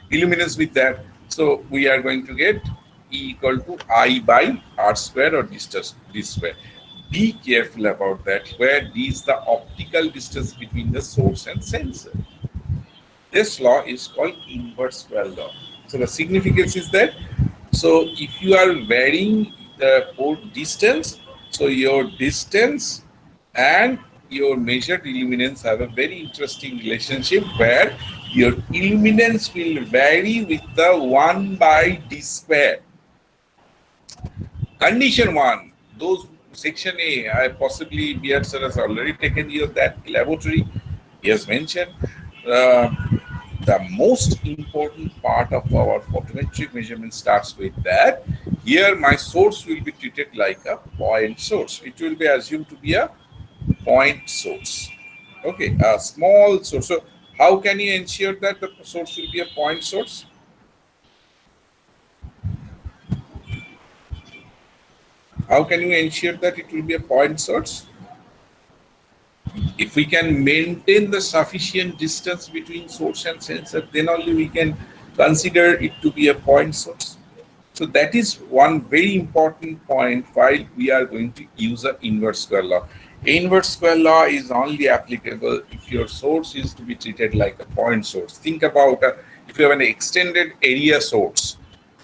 Illuminance with that. So we are going to get E equal to I by R square or distance D square. Be careful about that, where D is the optical distance between the source and sensor. This law is called inverse square law. So the significance is that, so if you are varying the port distance, so your distance and your measured illuminance have a very interesting relationship, where your illuminance will vary with the 1 by D square. Condition 1, those section A, I possibly Beard sir has already taken you of that laboratory. He has mentioned the most important part of our photometric measurement starts with that. Here my source will be treated like a point source. It will be assumed to be a point source. Okay, a small source. So how can you ensure that the source will be a point source? How can you ensure that it will be a point source? If we can maintain the sufficient distance between source and sensor, then only we can consider it to be a point source. So that is one very important point while we are going to use an inverse square law. Inverse square law is only applicable if your source is to be treated like a point source. Think about if you have an extended area source.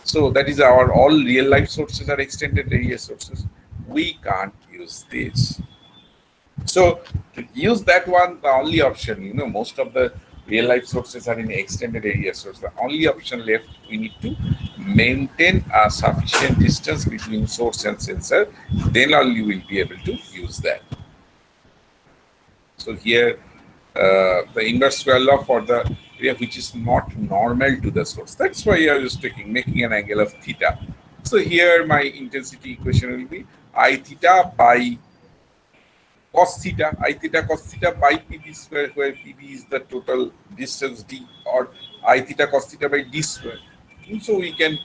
So that is our all real life sources are extended area sources. We can't use this. So to use that one, the only option, most of the real life sources are in extended area source. The only option left, we need to maintain a sufficient distance between source and sensor. Then only you will be able to use that. So here, the inverse square law for the area which is not normal to the source. That's why I was making an angle of theta. So here my intensity equation will be I theta by cos theta, I theta cos theta by PB square, where PB is the total distance D, or I theta cos theta by D square. And so we can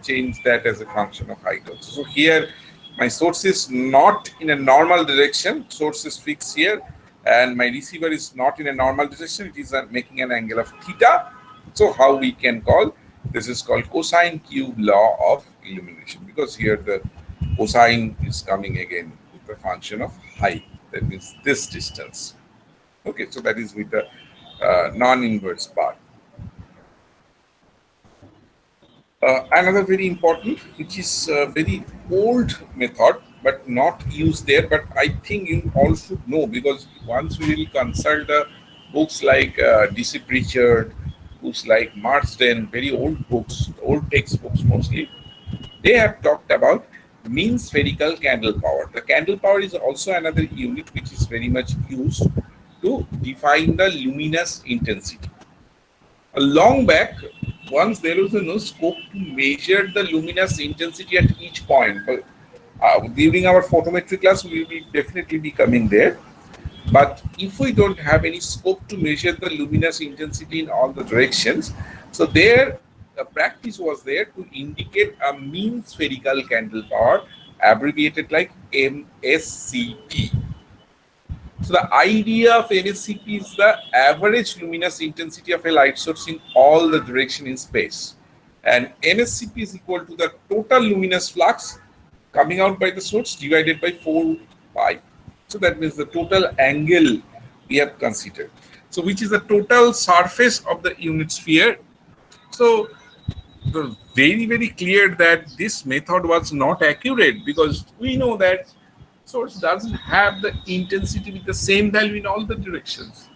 change that as a function of height also. So here my source is not in a normal direction, source is fixed here, and my receiver is not in a normal direction, it is making an angle of theta. So how we can call, this is called cosine cube law of illumination, because here the cosine is coming again with the function of height. That means this distance. Okay, so that is with the non-inverse part. Another very important, which is a very old method, but not used there, but I think you all should know, because once we will consult books like D.C. Pritchard, books like Marsden, very old books, old textbooks mostly, they have talked about mean spherical candle power. The candle power is also another unit which is very much used to define the luminous intensity. A long back, once there was no scope to measure the luminous intensity at each point. But during our photometry class, we will definitely be coming there. But if we don't have any scope to measure the luminous intensity in all the directions, so there the practice was there to indicate a mean spherical candle power, abbreviated like MSCP. So the idea of MSCP is the average luminous intensity of a light source in all the direction in space. And MSCP is equal to the total luminous flux coming out by the source divided by 4 pi. So that means the total angle we have considered. So which is the total surface of the unit sphere. So the very, very clear that this method was not accurate, because we know that source doesn't have the intensity with the same value in all the directions.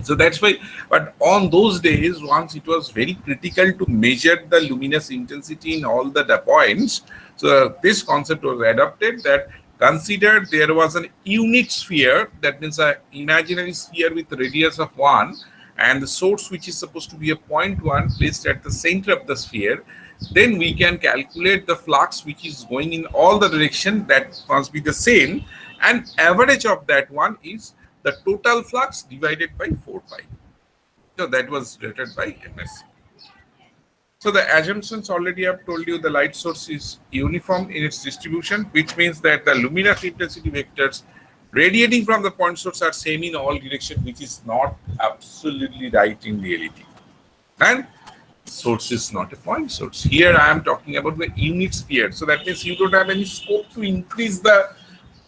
So that's why, but on those days, once it was very critical to measure the luminous intensity in all the points, so this concept was adopted, that Consider there was an unit sphere, that means an imaginary sphere with a radius of 1, and the source which is supposed to be a point 1 placed at the center of the sphere. Then we can calculate the flux which is going in all the direction, that must be the same, and average of that one is the total flux divided by 4 pi. So that was rated by MS. So the assumptions already I've told you, the light source is uniform in its distribution, which means that the luminous intensity vectors radiating from the point source are same in all directions, which is not absolutely right in reality. And source is not a point source. Here I am talking about the unit sphere. So that means you don't have any scope to increase the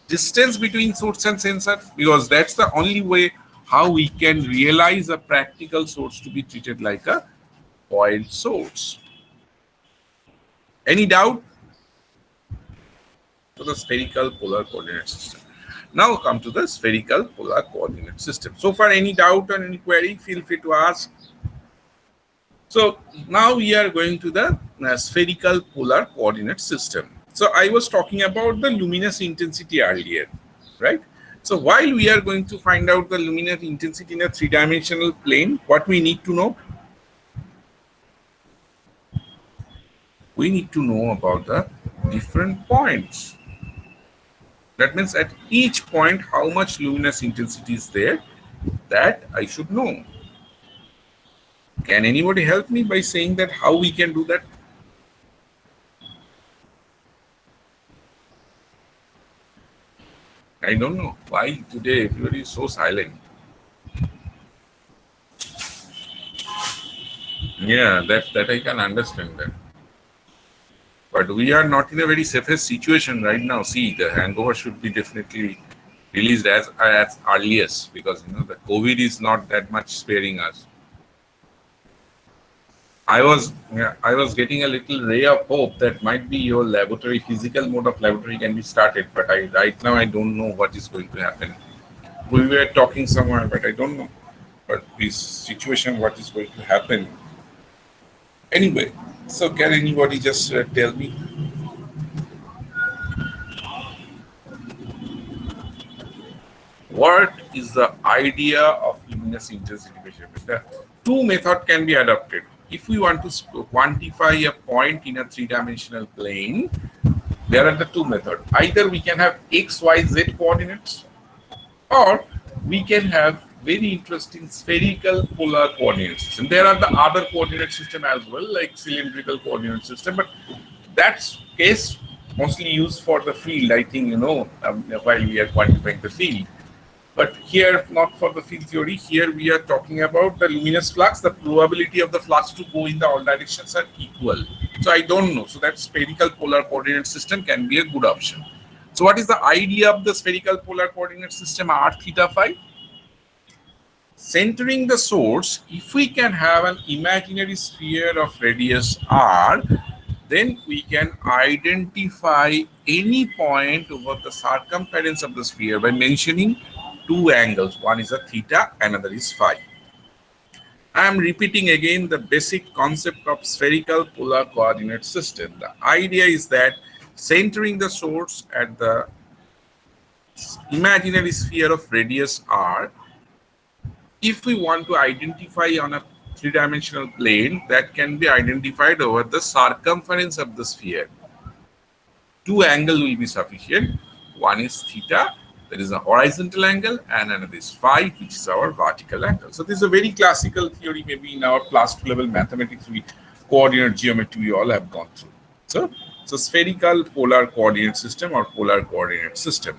distance between source and sensor, because that's the only way how we can realize a practical source to be treated like a point source. Any doubt? So the spherical polar coordinate system. Now come to the spherical polar coordinate system. So far, any doubt or any query, feel free to ask. So now we are going to the spherical polar coordinate system. So I was talking about the luminous intensity earlier, right? So while we are going to find out the luminous intensity in a three-dimensional plane, what we need to know? We need to know about the different points. That means at each point, how much luminous intensity is there, that I should know. Can anybody help me by saying that how we can do that? I don't know why today everybody is so silent. Yeah, that I can understand that. But we are not in a very safest situation right now. See, the hangover should be definitely released as earliest, because the COVID is not that much sparing us. I was getting a little ray of hope that might be your laboratory, physical mode of laboratory can be started, but right now I don't know what is going to happen. We were talking somewhere, but I don't know. But this situation, what is going to happen? Anyway, so can anybody just tell me? What is the idea of luminous intensity measurement? The two methods can be adopted. If we want to quantify a point in a three-dimensional plane, there are the two methods. Either we can have x, y, z coordinates, or we can have very interesting spherical polar coordinate system. There are the other coordinate system as well, like cylindrical coordinate system, but that's case mostly used for the field, I think, while we are quantifying the field. But here, not for the field theory, here we are talking about the luminous flux. The probability of the flux to go in the all directions are equal. So I don't know. So that spherical polar coordinate system can be a good option. So what is the idea of the spherical polar coordinate system r theta phi? Centering the source, if we can have an imaginary sphere of radius r, then we can identify any point over the circumference of the sphere by mentioning two angles. One is a theta, another is phi. I am repeating again the basic concept of spherical polar coordinate system. The idea is that centering the source at the imaginary sphere of radius r, if we want to identify on a three-dimensional plane, that can be identified over the circumference of the sphere. Two angles will be sufficient. One is theta, that is a horizontal angle, and another is phi, which is our vertical angle. So this is a very classical theory, maybe in our class 2 level mathematics, coordinate geometry we all have gone through. So spherical polar coordinate system or polar coordinate system.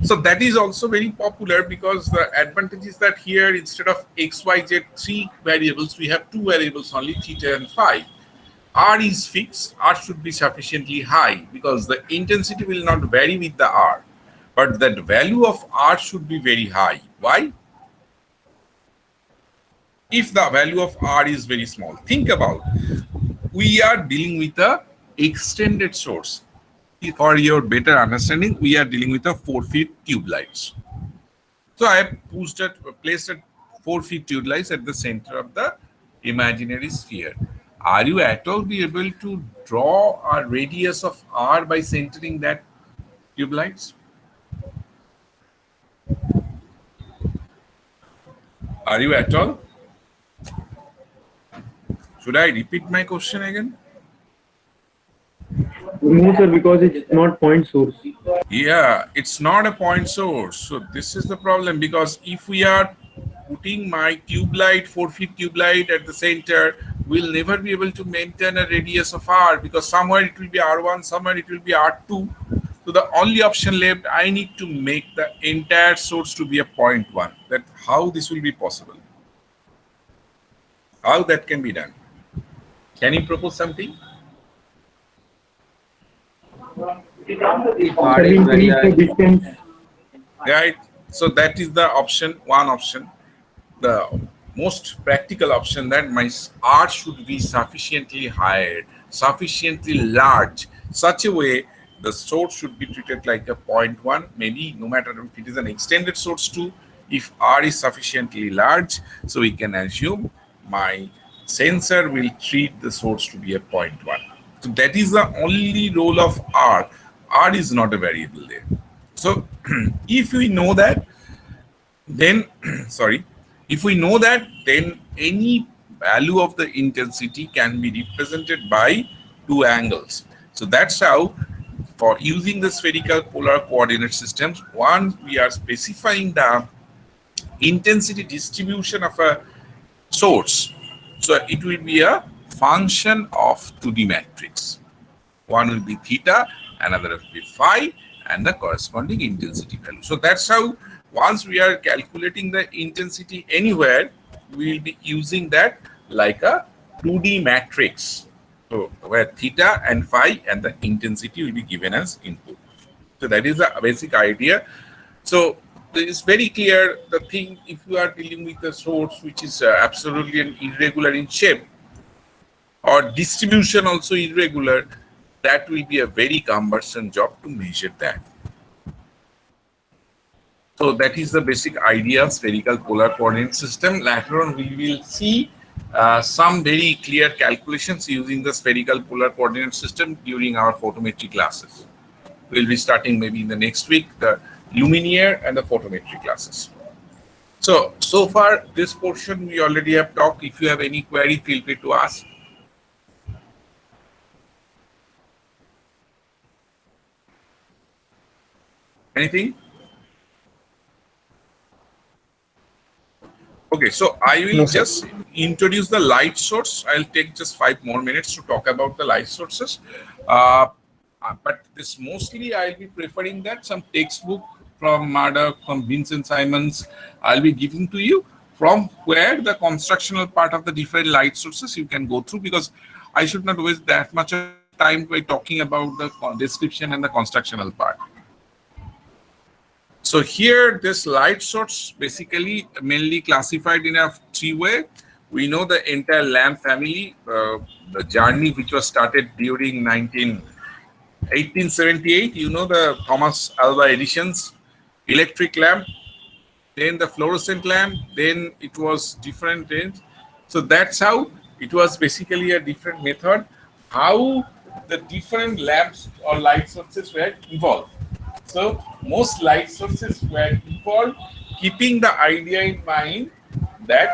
So that is also very popular because the advantage is that here instead of x, y, z, three variables, we have two variables only, theta and phi. R is fixed. R should be sufficiently high because the intensity will not vary with the R. But that value of R should be very high. Why? If the value of R is very small, think about, we are dealing with a extended source. For your better understanding, we are dealing with a 4-feet tube lights. So I have placed a 4-feet tube lights at the center of the imaginary sphere. Are you at all be able to draw a radius of R by centering that tube lights? Are you at all? Should I repeat my question again? No, sir, because it's not point source. Yeah, it's not a point source. So this is the problem, because if we are putting my tube light, 4-feet tube light at the center, we'll never be able to maintain a radius of R, because somewhere it will be R1, somewhere it will be R2. So the only option left, I need to make the entire source to be a 0.1. That how this will be possible? How that can be done? Can you propose something? Sir, we increase the distance. Right. So that is the option, one option. The most practical option, that my R should be sufficiently high, sufficiently large, such a way the source should be treated like a 0.1, maybe no matter if it is an extended source too, if R is sufficiently large, so we can assume my sensor will treat the source to be a 0.1. So that is the only role of R. R is not a variable there. So if we know that, then if we know that, then any value of the intensity can be represented by two angles. So that's how, for using the spherical polar coordinate systems, one, we are specifying the intensity distribution of a source. So it will be a function of 2D matrix. One will be theta, another will be phi, and the corresponding intensity value. So that's how, once we are calculating the intensity anywhere, we will be using that like a 2D matrix. So where theta and phi and the intensity will be given as input. So that is the basic idea. So it's very clear, the thing, if you are dealing with a source which is absolutely irregular in shape, or distribution also irregular, that will be a very cumbersome job to measure that. So that is the basic idea of spherical polar coordinate system. Later on, we will see some very clear calculations using the spherical polar coordinate system during our photometry classes. We'll be starting maybe in the next week, the luminaire and the photometry classes. So far, this portion we already have talked. If you have any query, feel free to ask. Anything? Okay, so I will just introduce the light source. I'll take just 5 more minutes to talk about the light sources. But this mostly I'll be preferring that some textbook from Murdoch, from Vincent Simons, I'll be giving to you, from where the constructional part of the different light sources you can go through, because I should not waste that much of time by talking about the description and the constructional part. So here, this light source basically mainly classified in a 3-way. We know the entire lamp family, the journey which was started during 1878. You know the Thomas Alva Edison's electric lamp, then the fluorescent lamp, then it was different range. So that's how it was basically a different method, how the different lamps or light sources were evolved. So most light sources were evolved keeping the idea in mind that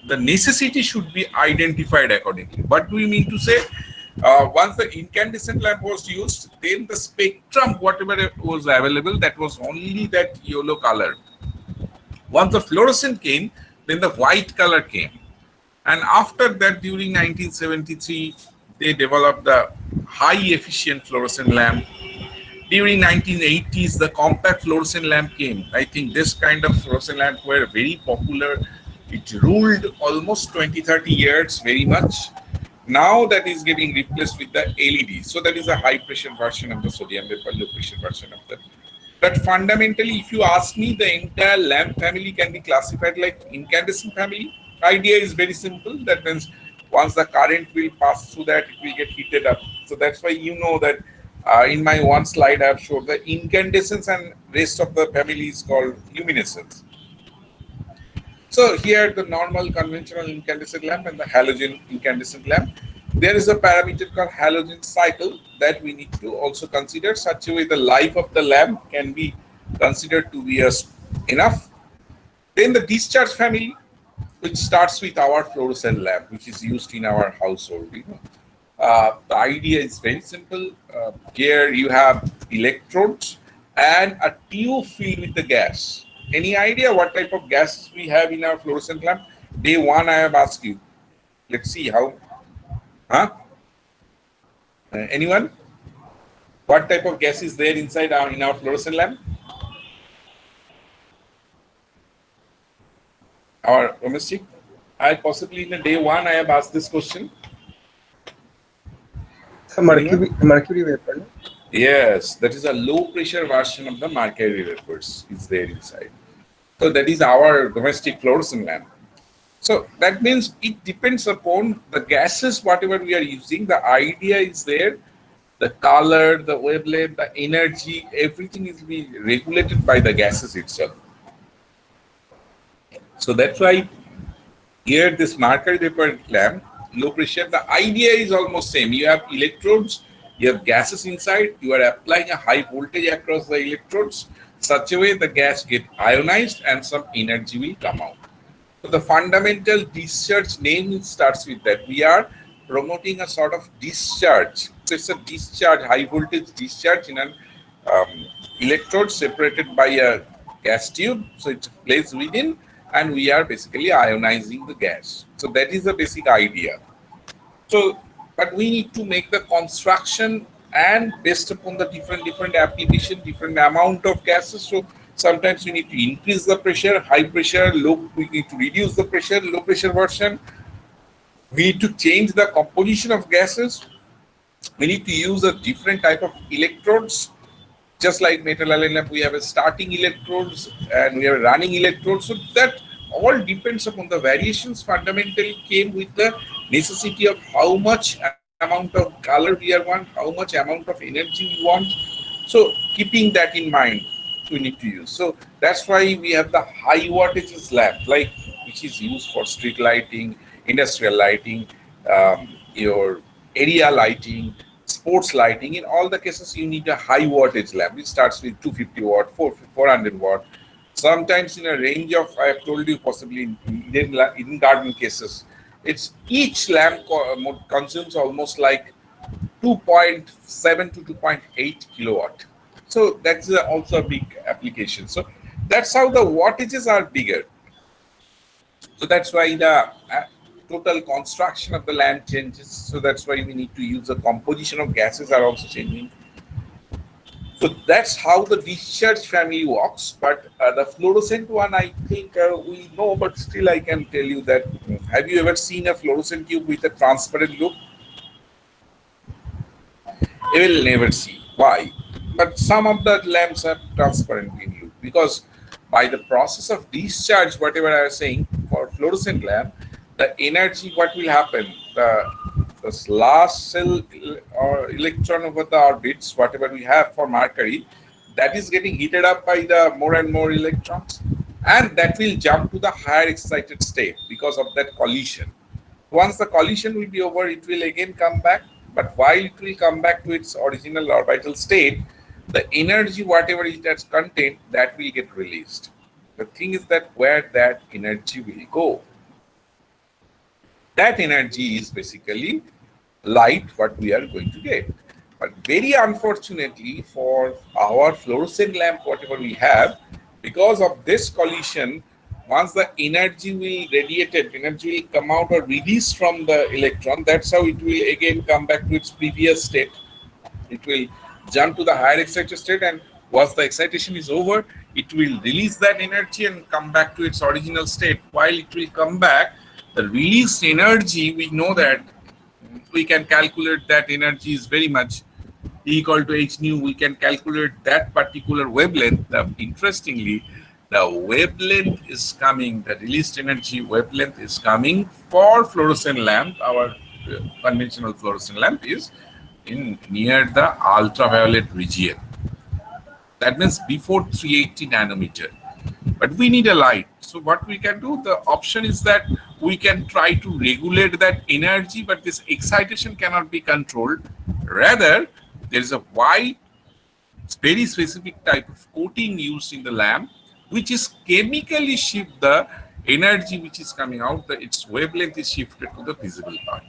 the necessity should be identified accordingly. What do we mean to say? Once the incandescent lamp was used, then the spectrum, whatever was available, that was only that yellow color. Once the fluorescent came, then the white color came. And after that, during 1973, they developed the high efficient fluorescent lamp. During 1980s, the compact fluorescent lamp came. I think this kind of fluorescent lamp were very popular. It ruled almost 20-30 years very much. Now that is getting replaced with the LED. So that is a high pressure version of the sodium vapor, low pressure version of that. But fundamentally, if you ask me, the entire lamp family can be classified like incandescent family. Idea is very simple. That means once the current will pass through that, it will get heated up. So that's why you know that in my one slide, I have showed the incandescence and rest of the family is called luminescence. So here the normal conventional incandescent lamp and the halogen incandescent lamp. There is a parameter called halogen cycle that we need to also consider. Such a way the life of the lamp can be considered to be enough. Then the discharge family, which starts with our fluorescent lamp, which is used in our household. The idea is very simple. Here you have electrodes and a tube filled with the gas. Any idea what type of gases we have in our fluorescent lamp? Day one, I have asked you. Let's see how. Huh? Anyone? What type of gas is there inside in our fluorescent lamp? Our domestic? Possibly in the day one, I have asked this question. Mercury vapor. No? Yes, that is a low pressure version of the mercury vapors is there inside. So that is our domestic fluorescent lamp. So that means it depends upon the gases, whatever we are using. The idea is there, the color, the wavelength, the energy, everything is being regulated by the gases itself. So that's why here this mercury vapor lamp, low pressure, the idea is almost same. You have electrodes, you have gases inside, you are applying a high voltage across the electrodes, such a way the gas get ionized and some energy will come out. So the fundamental discharge name starts with that. We are promoting a sort of discharge. So it's a discharge, high voltage discharge in an electrode separated by a gas tube. So it's placed within, and we are basically ionizing the gas. So that is the basic idea. So, but we need to make the construction and based upon the different application, different amount of gases. So sometimes we need to increase the pressure, high pressure, low, we need to reduce the pressure, low pressure version. We need to change the composition of gases. We need to use a different type of electrodes. Just like metal alloy lamp, we have a starting electrodes and we have running electrodes. So that all depends upon the variations fundamentally came with the necessity of how much amount of color we want, how much amount of energy we want. So keeping that in mind, we need to use. So that's why we have the high wattages lamp, like which is used for street lighting, industrial lighting, your area lighting, sports lighting. In all the cases, you need a high wattage lamp. It starts with 250 watt, 400 watt. Sometimes in a range of, I have told you, possibly in garden cases, it's each lamp consumes almost like 2.7 to 2.8 kilowatt. So that's also a big application. So that's how the wattages are bigger. So that's why the total construction of the lamp changes. So that's why we need to use the composition of gases are also changing. So that's how the discharge family works. But the fluorescent one, I think we know, but still I can tell you that. Have you ever seen a fluorescent tube with a transparent loop? You will never see. Why? But some of the lamps are transparent in loop because by the process of discharge, whatever I was saying, for fluorescent lamp, the energy, what will happen? The last cell or electron over the orbits, whatever we have for mercury, that is getting heated up by the more and more electrons, and that will jump to the higher excited state because of that collision. Once the collision will be over, it will again come back, but while it will come back to its original orbital state, the energy, whatever it has contained, that will get released. The thing is that where that energy will go. That energy is basically light, what we are going to get. But very unfortunately for our fluorescent lamp, whatever we have, because of this collision, once the energy will radiated, energy will come out or release from the electron, that's how it will again come back to its previous state. It will jump to the higher excited state, and once the excitation is over, it will release that energy and come back to its original state. While it will come back, the released energy, we know that we can calculate that energy is very much E equal to h nu. We can calculate that particular wavelength. Interestingly, the wavelength is coming, the released energy wavelength is coming for fluorescent lamp. Our conventional fluorescent lamp is in near the ultraviolet region. That means before 380 nanometer. But we need a light. So what we can do, the option is that we can try to regulate that energy, but this excitation cannot be controlled. Rather, there is a wide, very specific type of coating used in the lamp, which is chemically shift the energy which is coming out, its wavelength is shifted to the visible part.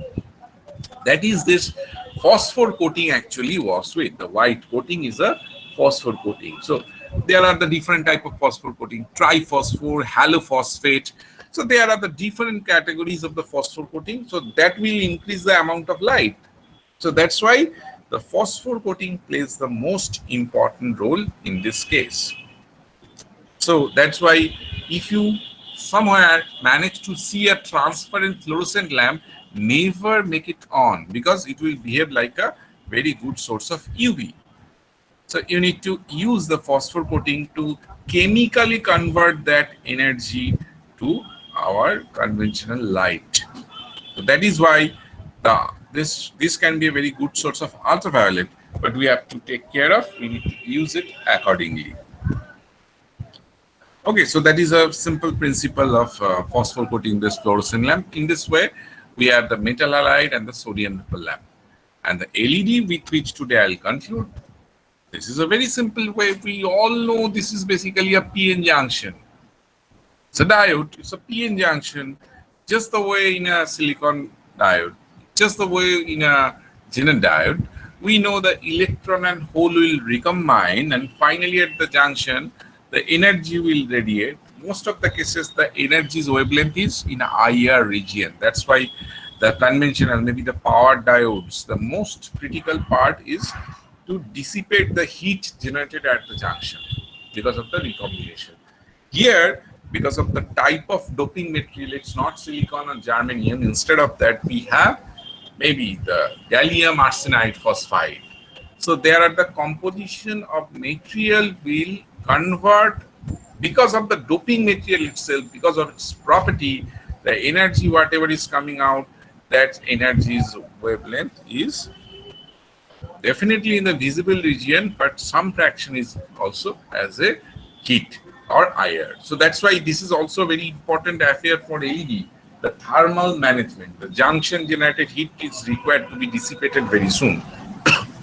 That is this phosphor coating actually was with. The white coating is a phosphor coating. So there are the different type of phosphor coating, triphosphor, halophosphate. So there are the different categories of the phosphor coating. So that will increase the amount of light. So that's why the phosphor coating plays the most important role in this case. So that's why if you somewhere manage to see a transparent fluorescent lamp, never make it on, because it will behave like a very good source of UV. So you need to use the phosphor coating to chemically convert that energy to our conventional light. So that is why this can be a very good source of ultraviolet, but we have to take care of, we need to use it accordingly. Okay, so that is a simple principle of phosphor coating this fluorescent lamp. In this way, we have the metal halide and the sodium ripple lamp. And the LED with which today I'll conclude. This is a very simple way. We all know this is basically a PN junction. It's a diode, it's a PN junction, just the way in a silicon diode, just the way in a xenon diode. We know the electron and hole will recombine, and finally at the junction, the energy will radiate. Most of the cases, the energy's wavelength is in a higher region. That's why the conventional, maybe the power diodes, the most critical part is to dissipate the heat generated at the junction because of the recombination. Here, because of the type of doping material, it's not silicon or germanium. Instead of that, we have maybe the gallium arsenide phosphide. So there are the composition of material will convert, because of the doping material itself, because of its property, the energy whatever is coming out, that energy's wavelength is definitely in the visible region, but some fraction is also as a heat or IR. So that's why this is also a very important affair for LED, the thermal management. The junction generated heat is required to be dissipated very soon.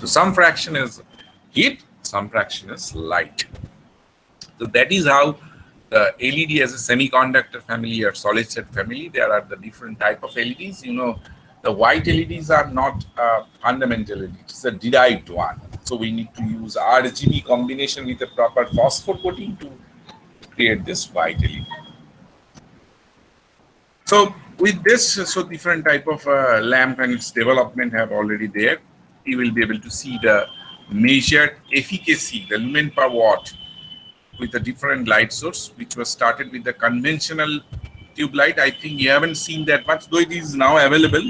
So some fraction is heat, some fraction is light. So that is how the LED as a semiconductor family or solid state family, there are the different type of LEDs. You know, the white LEDs are not fundamental LED, it's a derived one. So we need to use RGB combination with a proper phosphor coating to create this white LED. So with this, so different type of lamp and its development have already there. You will be able to see the measured efficacy, the lumen per watt, with a different light source, which was started with the conventional tube light. I think you haven't seen that much, though it is now available,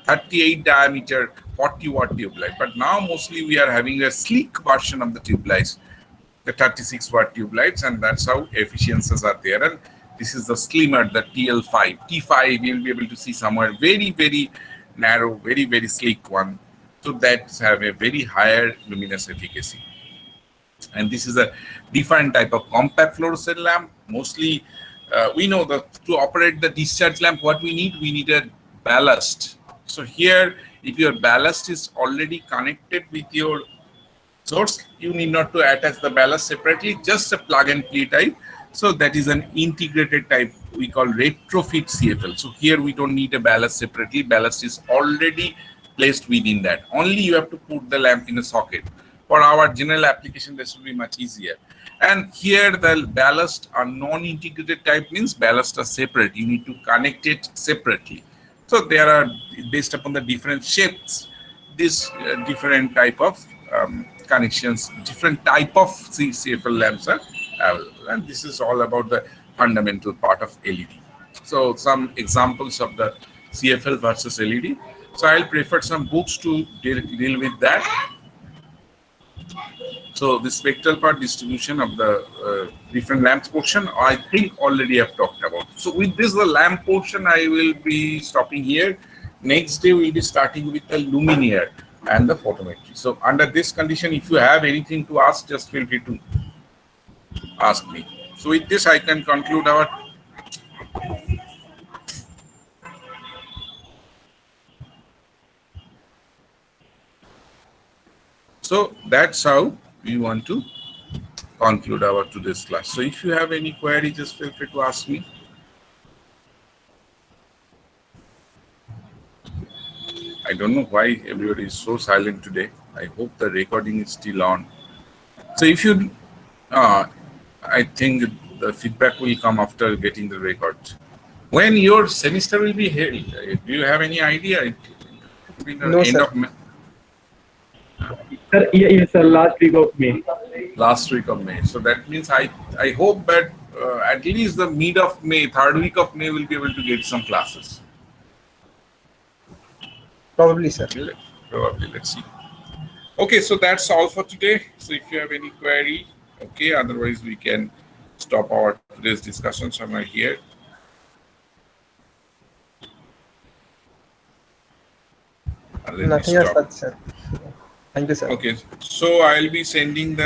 38 diameter, 40 watt tube light. But now mostly we are having a sleek version of the tube lights, the 36 watt tube lights, and that's how efficiencies are there. And this is the slimmer, the TL5. T5, you'll be able to see somewhere very, very narrow, very, very sleek one. So that's have a very higher luminous efficacy. And this is a different type of compact fluorescent lamp. Mostly, we know that to operate the discharge lamp, what we need a ballast. So here, if your ballast is already connected with your source, you need not to attach the ballast separately, just a plug and play type. So that is an integrated type we call Retrofit Cfl. So here we don't need a ballast separately. Ballast is already placed within that. Only you have to put the lamp in a socket. For our general application, this will be much easier. And here the ballast are non-integrated type, means ballast are separate. You need to connect it separately. So there are, based upon the different shapes, this different type of connections, different type of CFL lamps are available. And this is all about the fundamental part of LED. So some examples of the CFL versus LED. So I'll prefer some books to deal with that. So the spectral part distribution of the different lamps portion, I think already I've talked about. So with this, the lamp portion, I will be stopping here. Next day, we'll be starting with the luminaire and the photometry. So under this condition, if you have anything to ask, just feel free to ask me. So with this, I can conclude our So that's how we want to conclude our today's class. So if you have any query, just feel free to ask me. I don't know why everybody is so silent today. I hope the recording is still on. So if you, I think the feedback will come after getting the record. When your semester will be held, do you have any idea? It will be the No, end sir. of May. Sir, yes, sir, last week of May. Last week of May. So that means I hope that at least the mid of May, third week of May, we'll be able to get some classes. Probably, sir. Probably, let's see. Okay, so that's all for today. So if you have any query, okay, otherwise we can stop our today's discussion somewhere here. And let me Nothing as stop. such, sir. Thank you, sir. Okay, so I'll be sending the